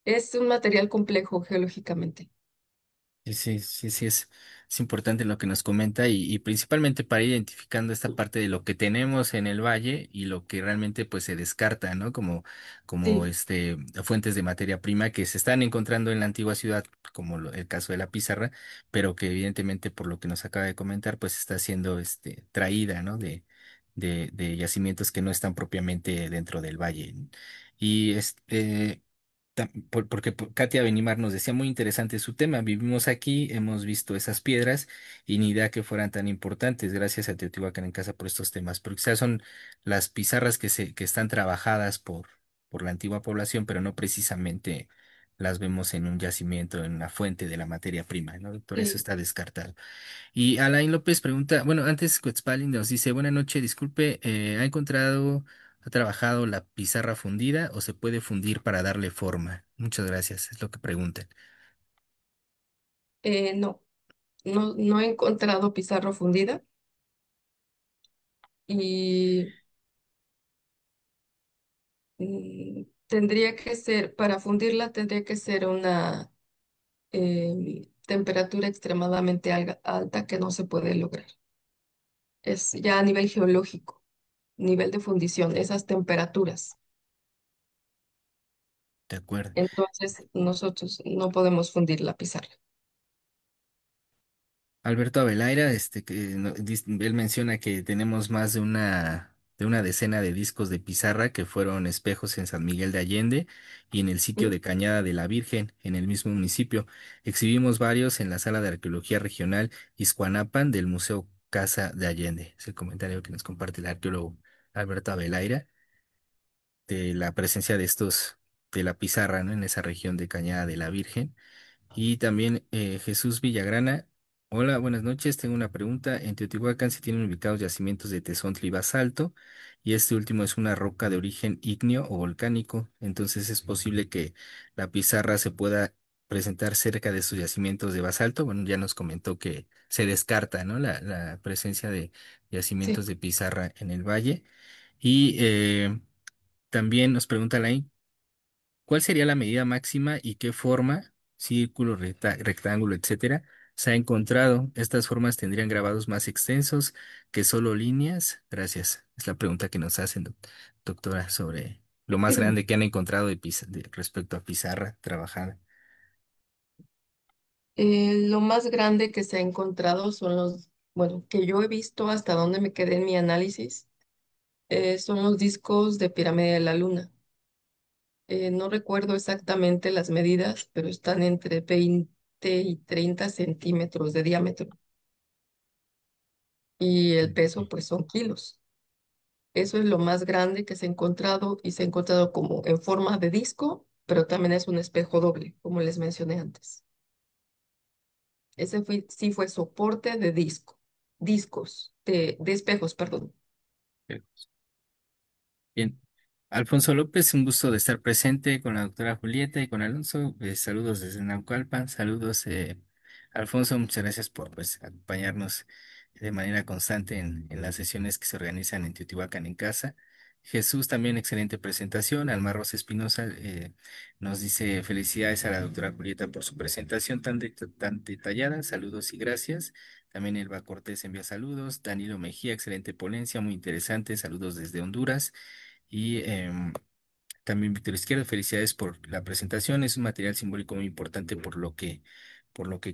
Es un material complejo geológicamente. Sí, sí, sí, sí, es importante lo que nos comenta y principalmente para ir identificando esta parte de lo que tenemos en el valle y lo que realmente pues se descarta, ¿no? Como Sí, fuentes de materia prima que se están encontrando en la antigua ciudad, como el caso de la pizarra, pero que evidentemente por lo que nos acaba de comentar pues está siendo traída, ¿no? De yacimientos que no están propiamente dentro del valle. Y porque Katia Benimar nos decía muy interesante su tema. Vivimos aquí, hemos visto esas piedras y ni idea que fueran tan importantes. Gracias a Teotihuacán en casa por estos temas. Pero quizás son las pizarras que están trabajadas por la antigua población, pero no precisamente las vemos en un yacimiento, en una fuente de la materia prima, ¿no? Por eso sí. está descartado. Y Alain López pregunta, bueno, antes Quetzalí nos dice, buenas noches, disculpe, ha trabajado la pizarra fundida o se puede fundir para darle forma? Muchas gracias, es lo que preguntan. No, no he encontrado pizarra fundida y Tendría que ser, para fundirla tendría que ser una temperatura extremadamente alta que no se puede lograr. Es ya a nivel geológico, nivel de fundición, esas temperaturas. De acuerdo. Entonces, nosotros no podemos fundir la pizarra. Alberto Abelaira, él menciona que tenemos más de una decena de discos de pizarra que fueron espejos en San Miguel de Allende y en el sitio ¿Mm? de Cañada de la Virgen, en el mismo municipio. Exhibimos varios en la Sala de Arqueología Regional Ixcuanapan del Museo Casa de Allende. Es el comentario que nos comparte el arqueólogo Alberto Abelaira de la presencia de estos, de la pizarra, ¿no? En esa región de Cañada de la Virgen. Y también Jesús Villagrana. Hola, buenas noches. Tengo una pregunta. En Teotihuacán se tienen ubicados yacimientos de tezontli y basalto, y este último es una roca de origen ígneo o volcánico. Entonces es posible que la pizarra se pueda presentar cerca de estos yacimientos de basalto. Bueno, ya nos comentó que se descarta, ¿no? La presencia de Sí. yacimientos de pizarra en el valle. Y también nos pregunta Lain, ¿cuál sería la medida máxima y qué forma, círculo, rectángulo, etcétera, se ha encontrado? Estas formas tendrían grabados más extensos que solo líneas. Gracias. Es la pregunta que nos hacen, doctora, sobre lo más grande que han encontrado respecto a pizarra trabajada. Lo más grande que se ha encontrado son bueno, que yo he visto hasta donde me quedé en mi análisis, son los discos de pirámide de la Luna. No recuerdo exactamente las medidas, pero están entre 20 y 30 centímetros de diámetro y el peso pues son kilos. Eso es lo más grande que se ha encontrado y se ha encontrado como en forma de disco, pero también es un espejo doble, como les mencioné antes. Sí fue soporte de discos, de espejos, perdón. Bien. Alfonso López, un gusto de estar presente con la doctora Julieta y con Alonso. Saludos desde Naucalpan. Saludos, Alfonso. Muchas gracias por pues, acompañarnos de manera constante en las sesiones que se organizan en Teotihuacán en casa. Jesús, también excelente presentación. Alma Rosa Espinosa nos dice felicidades a la doctora Julieta por su presentación tan detallada. Saludos y gracias. También Elba Cortés envía saludos. Danilo Mejía, excelente ponencia, muy interesante. Saludos desde Honduras. Y también Víctor Izquierdo, felicidades por la presentación. Es un material simbólico muy importante por lo que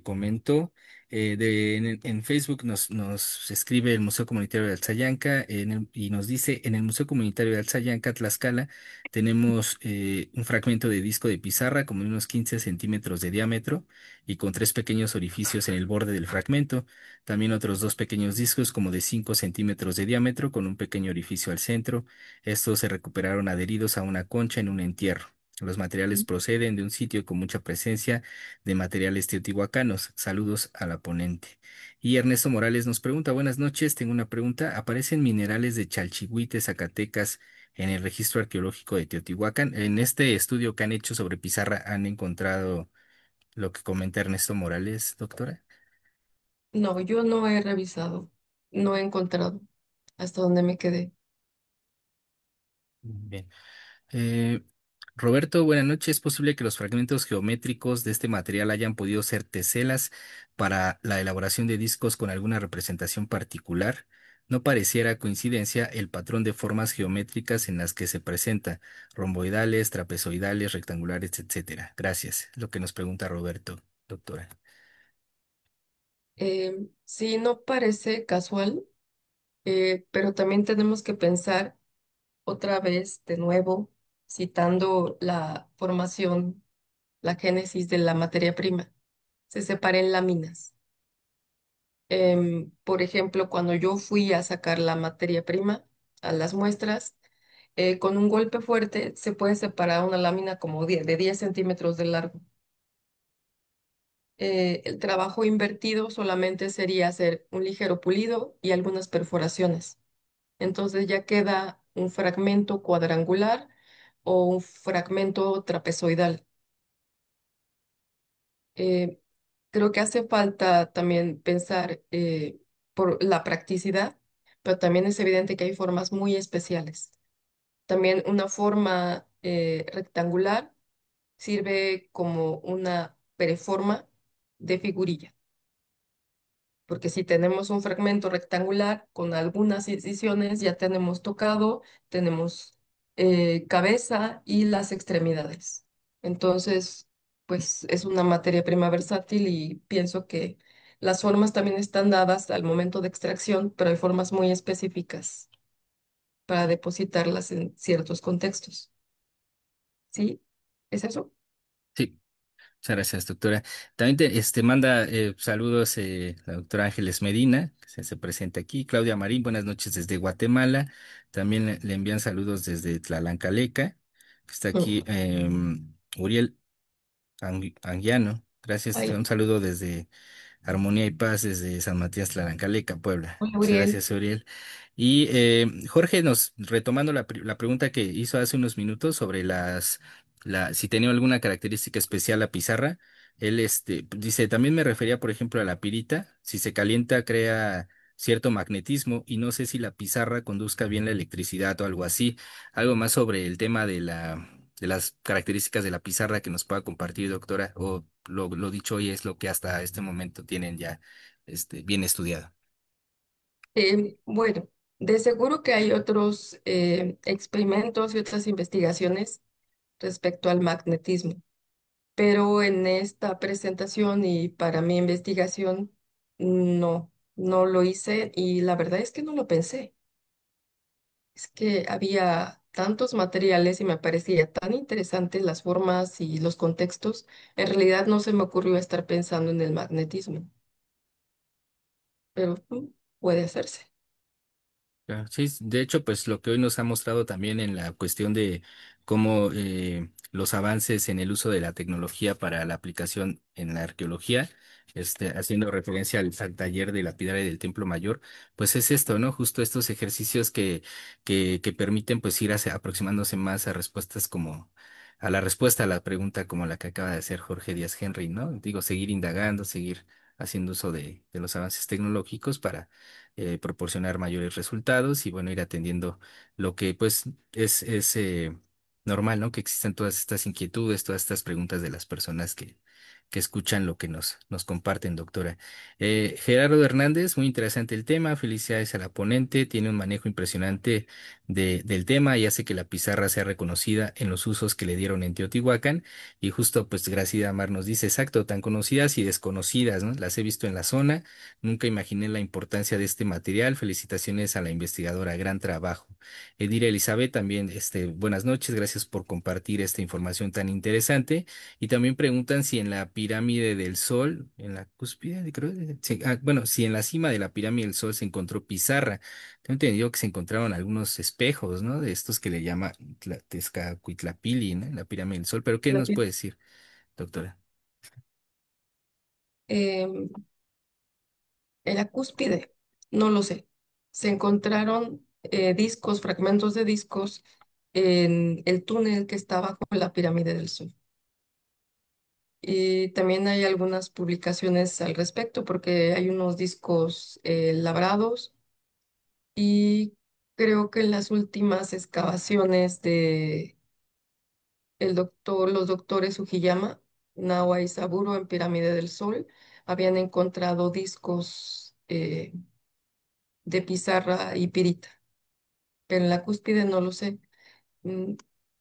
comentó. En Facebook nos escribe el Museo Comunitario de Alzayanca y nos dice, en el Museo Comunitario de Alzayanca, Tlaxcala, tenemos un fragmento de disco de pizarra como de unos 15 centímetros de diámetro y con tres pequeños orificios en el borde del fragmento. También otros dos pequeños discos como de 5 centímetros de diámetro con un pequeño orificio al centro. Estos se recuperaron adheridos a una concha en un entierro. Los materiales proceden de un sitio con mucha presencia de materiales teotihuacanos. Saludos a la ponente. Y Ernesto Morales nos pregunta, buenas noches, tengo una pregunta. ¿Aparecen minerales de Chalchihuite, Zacatecas, en el registro arqueológico de Teotihuacán? En este estudio que han hecho sobre pizarra, ¿han encontrado lo que comenta Ernesto Morales, doctora? No, yo no he revisado, no he encontrado hasta donde me quedé. Bien. Eh, Roberto, buenas noches. ¿Es posible que los fragmentos geométricos de este material hayan podido ser teselas para la elaboración de discos con alguna representación particular? No pareciera coincidencia el patrón de formas geométricas en las que se presenta, romboidales, trapezoidales, rectangulares, etcétera. Gracias. Lo que nos pregunta Roberto, doctora. Sí, no parece casual, pero también tenemos que pensar otra vez, de nuevo, citando la formación, la génesis de la materia prima. Se separa en láminas. Por ejemplo, cuando yo fui a sacar la materia prima a las muestras, con un golpe fuerte se puede separar una lámina como de 10 centímetros de largo. El trabajo invertido solamente sería hacer un ligero pulido y algunas perforaciones. Entonces ya queda un fragmento cuadrangular o un fragmento trapezoidal. Eh, Creo que hace falta también pensar por la practicidad, pero también es evidente que hay formas muy especiales. También una forma rectangular, sirve como una preforma de figurilla. Porque si tenemos un fragmento rectangular con algunas incisiones, ya tenemos tocado, tenemos cabeza y las extremidades. Entonces, pues es una materia prima versátil y pienso que las formas también están dadas al momento de extracción, pero hay formas muy específicas para depositarlas en ciertos contextos. ¿Sí? ¿Es eso? Sí. Muchas gracias, doctora. También manda saludos la doctora Ángeles Medina, que se presenta aquí. Claudia Marín, buenas noches desde Guatemala. También le envían saludos desde Tlalancaleca, que está aquí. Mm. Uriel Anguiano, gracias. Ay, Un saludo desde Armonía y Paz, desde San Matías Tlalancaleca, Puebla. hola, Muchas Uriel. gracias, Uriel. Y Jorge, retomando la pregunta que hizo hace unos minutos sobre si tenía alguna característica especial la pizarra, él dice, también me refería, por ejemplo, a la pirita, si se calienta crea cierto magnetismo y no sé si la pizarra conduzca bien la electricidad o algo así. Algo más sobre el tema de las características de la pizarra que nos pueda compartir, doctora, o lo dicho hoy es lo que hasta este momento tienen ya bien estudiado. Bueno, de seguro que hay otros experimentos y otras investigaciones respecto al magnetismo, pero en esta presentación y para mi investigación no lo hice y la verdad es que no lo pensé. Es que había tantos materiales y me parecía tan interesantes las formas y los contextos. En realidad no se me ocurrió estar pensando en el magnetismo, pero puede hacerse. Claro, sí, de hecho, pues lo que hoy nos ha mostrado también en la cuestión de cómo los avances en el uso de la tecnología para la aplicación en la arqueología, haciendo referencia al taller de lapidaria del Templo Mayor, pues es esto, ¿no? Justo estos ejercicios que permiten pues ir aproximándose más a respuestas como a la respuesta a la pregunta como la que acaba de hacer Jorge Díaz Henry, ¿no? Digo, seguir indagando, seguir haciendo uso de los avances tecnológicos para proporcionar mayores resultados y bueno, ir atendiendo lo que pues es normal, ¿no? Que existan todas estas inquietudes, todas estas preguntas de las personas que escuchan lo que nos comparten, doctora. Gerardo Hernández, muy interesante el tema, felicidades a la ponente, tiene un manejo impresionante del tema y hace que la pizarra sea reconocida en los usos que le dieron en Teotihuacán y justo pues Graciela Mar nos dice, exacto, tan conocidas y desconocidas, ¿no? Las he visto en la zona. Nunca imaginé la importancia de este material. Felicitaciones a la investigadora, gran trabajo. Edira Elizabeth, también, buenas noches, gracias por compartir esta información tan interesante. Y también preguntan si en la pirámide del Sol, en la cúspide, creo, sí, bueno, si en la cima de la pirámide del Sol se encontró pizarra. Tengo entendido que se encontraron algunos espejos, ¿no? De estos que le llama Tezcatlipoca, ¿no? En la pirámide del Sol. Pero, ¿qué nos puede decir, doctora? Em, En la cúspide, no lo sé. Se encontraron discos, fragmentos de discos en el túnel que está bajo la pirámide del Sol. Y también hay algunas publicaciones al respecto porque hay unos discos labrados y creo que en las últimas excavaciones de los doctores Ujiyama, Nawa y Saburo en Pirámide del Sol habían encontrado discos de pizarra y pirita, pero en la cúspide no lo sé. Mm,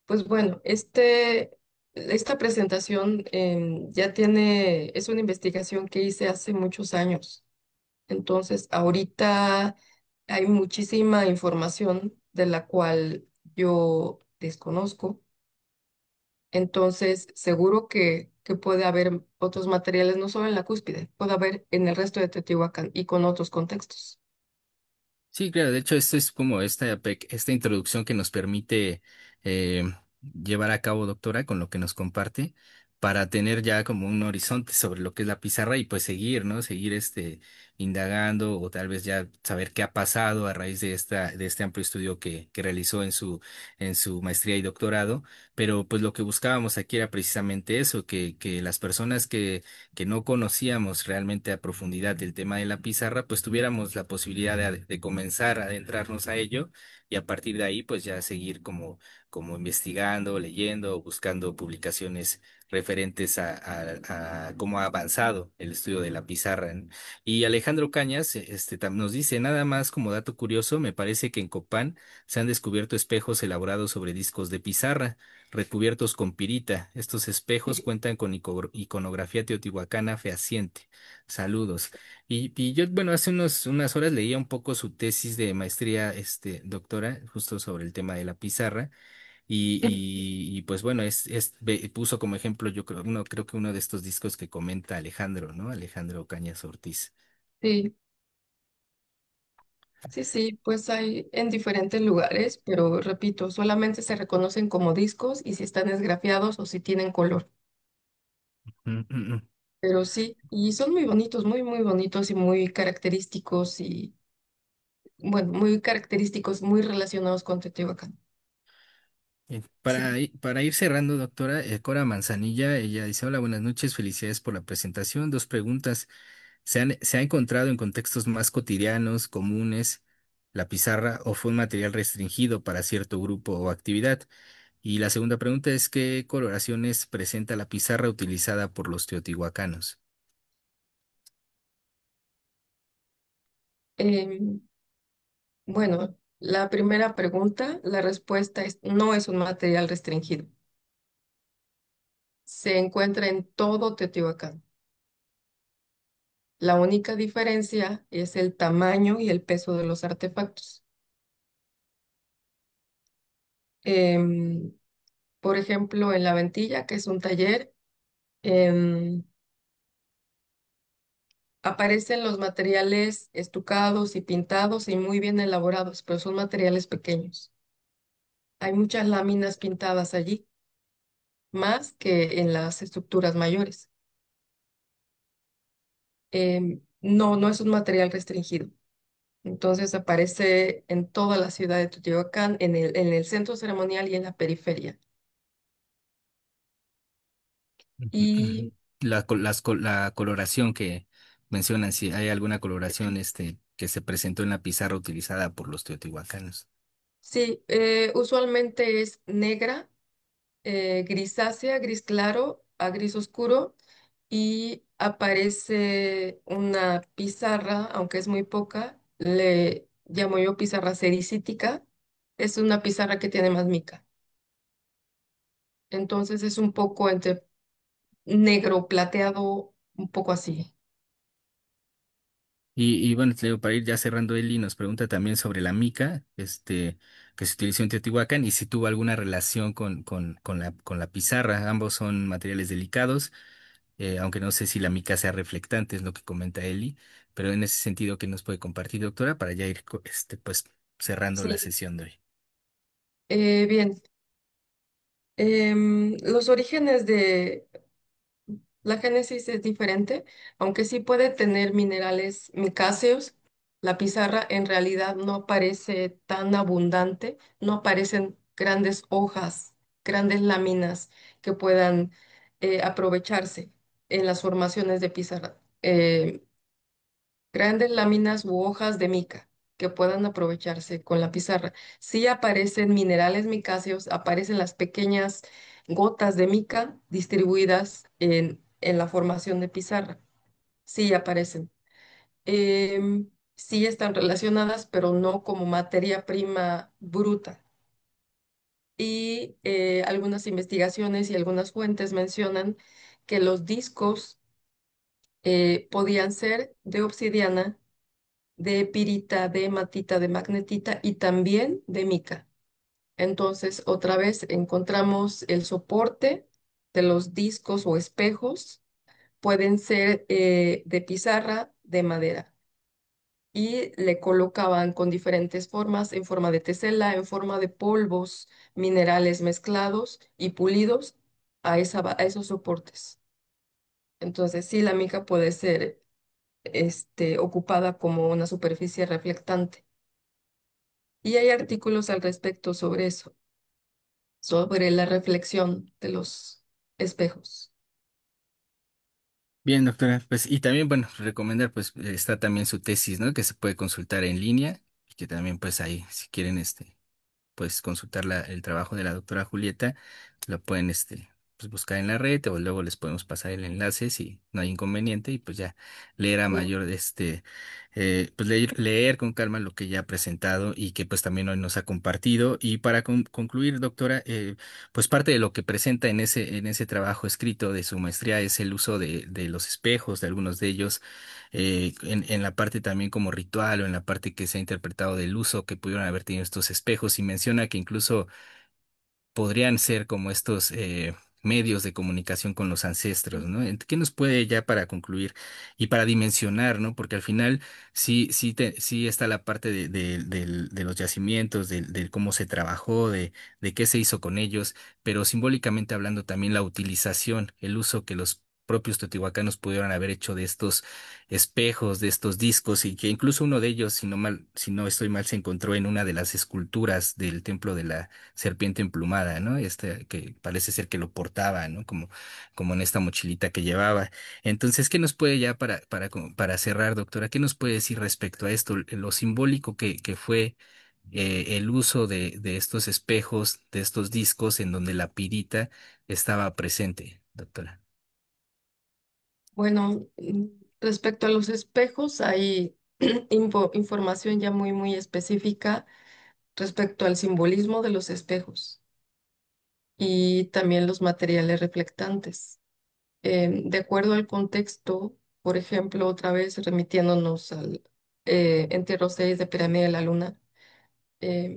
Pues bueno, esta presentación es una investigación que hice hace muchos años. Entonces, ahorita hay muchísima información de la cual yo desconozco. Entonces, seguro que puede haber otros materiales, no solo en la cúspide, puede haber en el resto de Teotihuacán y con otros contextos. Sí, claro, de hecho, esto es como esta introducción que nos permite llevar a cabo, doctora, con lo que nos comparte, para tener ya como un horizonte sobre lo que es la pizarra y pues seguir, ¿no? Seguir indagando o tal vez ya saber qué ha pasado a raíz de de este amplio estudio que realizó en en su maestría y doctorado. Pero pues lo que buscábamos aquí era precisamente eso, que las personas que no conocíamos realmente a profundidad el tema de la pizarra, pues tuviéramos la posibilidad de comenzar a adentrarnos a ello y a partir de ahí pues ya seguir como investigando, leyendo, buscando publicaciones referentes a cómo ha avanzado el estudio de la pizarra. Y Alejandro Cañas, nos dice, nada más como dato curioso, me parece que en Copán se han descubierto espejos elaborados sobre discos de pizarra, recubiertos con pirita. Estos espejos Sí, cuentan con iconografía teotihuacana fehaciente. Saludos. Y yo, bueno, hace unas horas leía un poco su tesis de maestría, doctora, justo sobre el tema de la pizarra. Y pues bueno, puso como ejemplo, yo creo que uno de estos discos que comenta Alejandro, ¿no? Alejandro Cañas Ortiz. sí, sí, sí, pues hay en diferentes lugares, pero repito, solamente se reconocen como discos y si están esgrafiados o si tienen color. Mm, mm, mm. Pero sí, y son muy bonitos, muy, muy bonitos y muy característicos y, bueno, muy característicos, muy relacionados con Teotihuacán. Sí. Para ir cerrando, doctora, Cora Manzanilla, ella dice, hola, buenas noches, felicidades por la presentación. Dos preguntas. Se ha encontrado en contextos más cotidianos, comunes, la pizarra o fue un material restringido para cierto grupo o actividad? Y la segunda pregunta es, ¿qué coloraciones presenta la pizarra utilizada por los teotihuacanos? Em, bueno, la primera pregunta, la respuesta es no es un material restringido. Se encuentra en todo Teotihuacán. La única diferencia es el tamaño y el peso de los artefactos. Em, por ejemplo, en La Ventilla, que es un taller, em, aparecen los materiales estucados y pintados y muy bien elaborados, pero son materiales pequeños. Hay muchas láminas pintadas allí, más que en las estructuras mayores. No, no es un material restringido. Entonces aparece en toda la ciudad de Teotihuacán, en el centro ceremonial y en la periferia. Y La coloración que mencionan, si hay alguna coloración que se presentó en la pizarra utilizada por los teotihuacanos. sí, usualmente es negra, grisácea, gris claro a gris oscuro y aparece una pizarra, aunque es muy poca, le llamo yo pizarra sericítica, es una pizarra que tiene más mica. Entonces es un poco entre negro, plateado, un poco así. Y bueno, te digo, para ir ya cerrando, Eli nos pregunta también sobre la mica, que se utilizó en Teotihuacán y si tuvo alguna relación con la pizarra. Ambos son materiales delicados, aunque no sé si la mica sea reflectante, es lo que comenta Eli, pero en ese sentido, ¿qué nos puede compartir, doctora, para ya ir, pues, cerrando la Sí, sesión de hoy? bien. Los orígenes de la génesis es diferente, aunque sí puede tener minerales micáceos. La pizarra en realidad no aparece tan abundante, no aparecen grandes hojas, grandes láminas que puedan aprovecharse en las formaciones de pizarra. Grandes láminas u hojas de mica que puedan aprovecharse con la pizarra. Sí aparecen minerales micáceos, aparecen las pequeñas gotas de mica distribuidas en la formación de pizarra. Sí aparecen. Sí están relacionadas, pero no como materia prima bruta. Y algunas investigaciones y algunas fuentes mencionan que los discos podían ser de obsidiana, de pirita, de hematita, de magnetita y también de mica. Entonces, otra vez encontramos el soporte de los discos o espejos, pueden ser de pizarra, de madera. Y le colocaban con diferentes formas, en forma de tesela, en forma de polvos, minerales mezclados y pulidos. a esos soportes. Entonces, sí, la mica puede ser ocupada como una superficie reflectante. Y hay artículos al respecto sobre eso, sobre la reflexión de los espejos. Bien, doctora, pues y también, bueno, recomendar, pues está también su tesis, ¿no? Que se puede consultar en línea y que también, pues ahí, si quieren, pues consultar el trabajo de la doctora Julieta, lo pueden pues buscar en la red o luego les podemos pasar el enlace si no hay inconveniente y pues ya leer a Sí. mayor pues leer con calma lo que ya ha presentado y que pues también hoy nos ha compartido. Y para concluir, doctora, pues parte de lo que presenta en ese trabajo escrito de su maestría es el uso de los espejos, de algunos de ellos, en la parte también como ritual o en la parte que se ha interpretado del uso que pudieron haber tenido estos espejos y menciona que incluso podrían ser como estos medios de comunicación con los ancestros, ¿no? ¿Qué nos puede ya para concluir y para dimensionar, ¿no? Porque al final sí está la parte de los yacimientos, del cómo se trabajó, de qué se hizo con ellos, pero simbólicamente hablando también la utilización, el uso que los propios teotihuacanos pudieron haber hecho de estos espejos, de estos discos, y que incluso uno de ellos, si no estoy mal, se encontró en una de las esculturas del templo de la serpiente emplumada, ¿no? Que parece ser que lo portaba, ¿no? Como en esta mochilita que llevaba. Entonces, ¿qué nos puede ya para cerrar, doctora? ¿Qué nos puede decir respecto a esto? Lo simbólico que fue el uso de estos espejos, de estos discos en donde la pirita estaba presente, doctora. Bueno, respecto a los espejos, hay información ya muy específica respecto al simbolismo de los espejos y también los materiales reflectantes. De acuerdo al contexto, por ejemplo, otra vez remitiéndonos al entierro 6 de Pirámide de la Luna,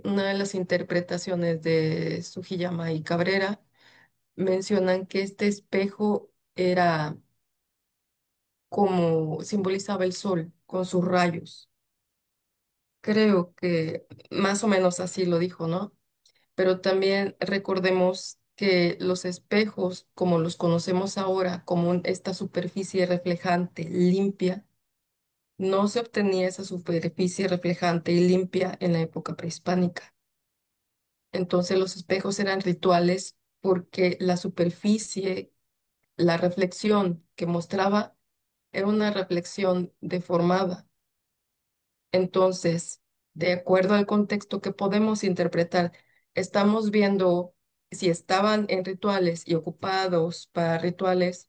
una de las interpretaciones de Sugiyama y Cabrera mencionan que este espejo era como simbolizaba el sol con sus rayos. Creo que más o menos así lo dijo, ¿no? Pero también recordemos que los espejos, como los conocemos ahora, como esta superficie reflejante limpia, no se obtenía esa superficie reflejante y limpia en la época prehispánica. Entonces los espejos eran rituales porque la superficie, la reflexión que mostraba era una reflexión deformada. Entonces, de acuerdo al contexto que podemos interpretar, estamos viendo si estaban en rituales y ocupados para rituales,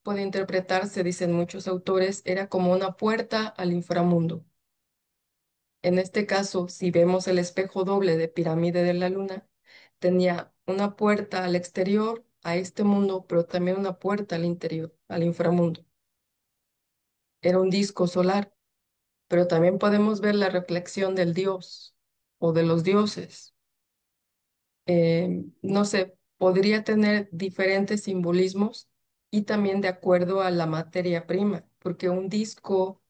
puede interpretarse, dicen muchos autores, era como una puerta al inframundo. En este caso, si vemos el espejo doble de Pirámide de la Luna, tenía una puerta al exterior, a este mundo, pero también una puerta al interior, al inframundo. Era un disco solar, pero también podemos ver la reflexión del dios o de los dioses. No sé, podría tener diferentes simbolismos y también de acuerdo a la materia prima, porque un disco,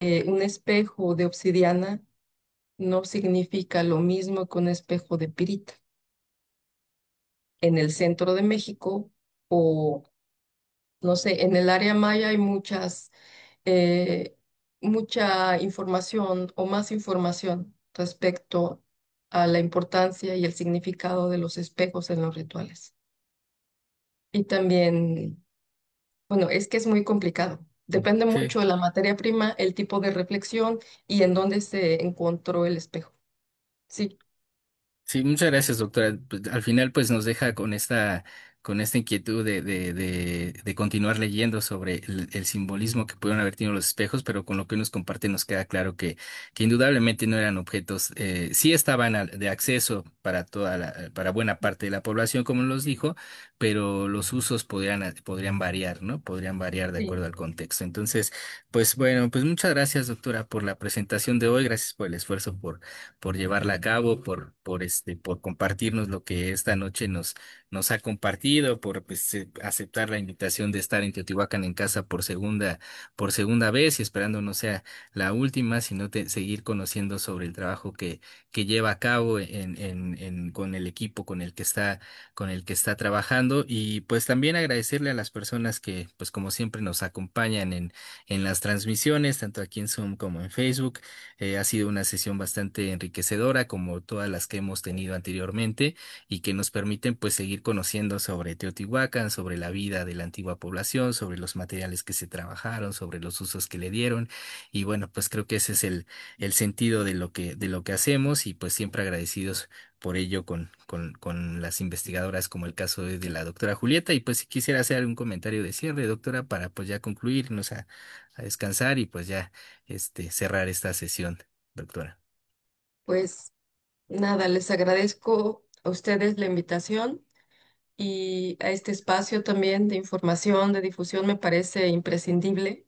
un espejo de obsidiana no significa lo mismo que un espejo de pirita. En el centro de México o, no sé, en el área maya hay eh, mucha información o más información respecto a la importancia y el significado de los espejos en los rituales. Y también, bueno, es que es muy complicado. Depende Sí. mucho de la materia prima, el tipo de reflexión y en dónde se encontró el espejo. Sí, Sí, muchas gracias, doctora. Pues, al final, pues nos deja con esta inquietud de continuar leyendo sobre el simbolismo que pudieron haber tenido los espejos, pero con lo que nos comparte nos queda claro que indudablemente no eran objetos, sí estaban de acceso para para buena parte de la población, como nos dijo, pero los usos podrían variar, ¿no? Podrían variar de sí. acuerdo al contexto. Entonces, pues bueno, pues muchas gracias, doctora, por la presentación de hoy. Gracias por el esfuerzo por llevarla a cabo, por compartirnos lo que esta noche nos ha compartido, por pues, aceptar la invitación de estar en Teotihuacán en casa por segunda vez y esperando no sea la última, sino seguir conociendo sobre el trabajo que lleva a cabo con el equipo con el que está trabajando y pues también agradecerle a las personas que pues como siempre nos acompañan en las transmisiones, tanto aquí en Zoom como en Facebook. Ha sido una sesión bastante enriquecedora como todas las que hemos tenido anteriormente y que nos permiten pues seguir conociendo sobre Teotihuacán, sobre la vida de la antigua población, sobre los materiales que se trabajaron, sobre los usos que le dieron y bueno, pues creo que ese es el sentido de lo que hacemos y pues siempre agradecidos por ello con las investigadoras como el caso de la doctora Julieta y pues si quisiera hacer algún comentario de cierre, doctora, para pues ya concluirnos a descansar y pues ya cerrar esta sesión, doctora. Pues nada, les agradezco a ustedes la invitación y a este espacio también de información, de difusión, me parece imprescindible.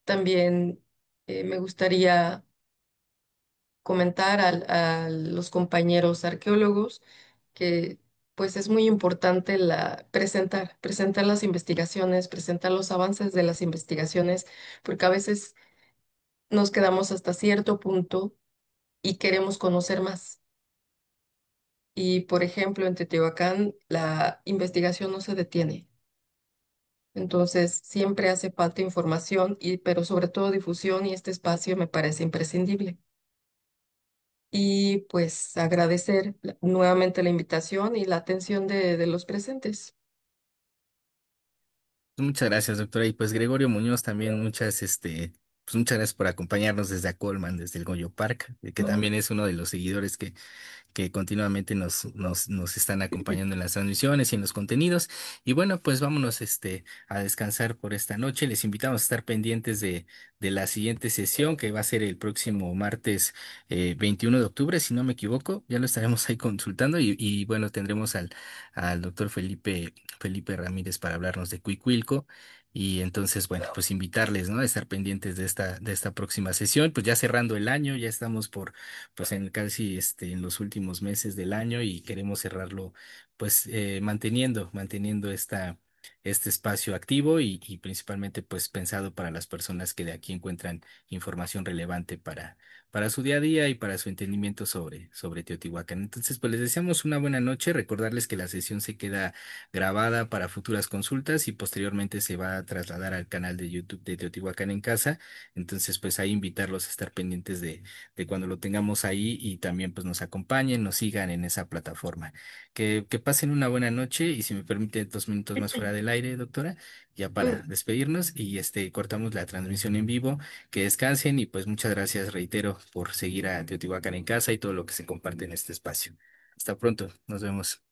También me gustaría comentar a los compañeros arqueólogos que pues es muy importante presentar las investigaciones, presentar los avances de las investigaciones, porque a veces nos quedamos hasta cierto punto y queremos conocer más. Y por ejemplo, en Teotihuacán la investigación no se detiene. Entonces, siempre hace falta información pero sobre todo difusión y este espacio me parece imprescindible. Y pues agradecer nuevamente la invitación y la atención de los presentes. Muchas gracias, doctora. Y pues Gregorio Muñoz también pues muchas gracias por acompañarnos desde Acolman, desde el Goyo Park, que también es uno de los seguidores que continuamente nos están acompañando en las transmisiones y en los contenidos. Y bueno, pues vámonos a descansar por esta noche. Les invitamos a estar pendientes de la siguiente sesión que va a ser el próximo martes 21 de octubre, si no me equivoco. Ya lo estaremos ahí consultando y bueno, tendremos al doctor Felipe Ramírez para hablarnos de Cuicuilco. Y entonces, bueno, pues invitarles, ¿no? A estar pendientes de esta próxima sesión, pues ya cerrando el año, ya estamos pues en casi en los últimos meses del año y queremos cerrarlo pues manteniendo este espacio activo y principalmente pues pensado para las personas que de aquí encuentran información relevante para su día a día y para su entendimiento sobre Teotihuacán. Entonces, pues les deseamos una buena noche, recordarles que la sesión se queda grabada para futuras consultas y posteriormente se va a trasladar al canal de YouTube de Teotihuacán en casa. Entonces, pues ahí invitarlos a estar pendientes de cuando lo tengamos ahí y también pues nos acompañen, nos sigan en esa plataforma. Que pasen una buena noche y si me permite 2 minutos más fuera del aire, doctora, ya para Mm, despedirnos y cortamos la transmisión en vivo, que descansen y pues muchas gracias, reitero, por seguir a Teotihuacán en casa y todo lo que se comparte en este espacio. Hasta pronto, nos vemos.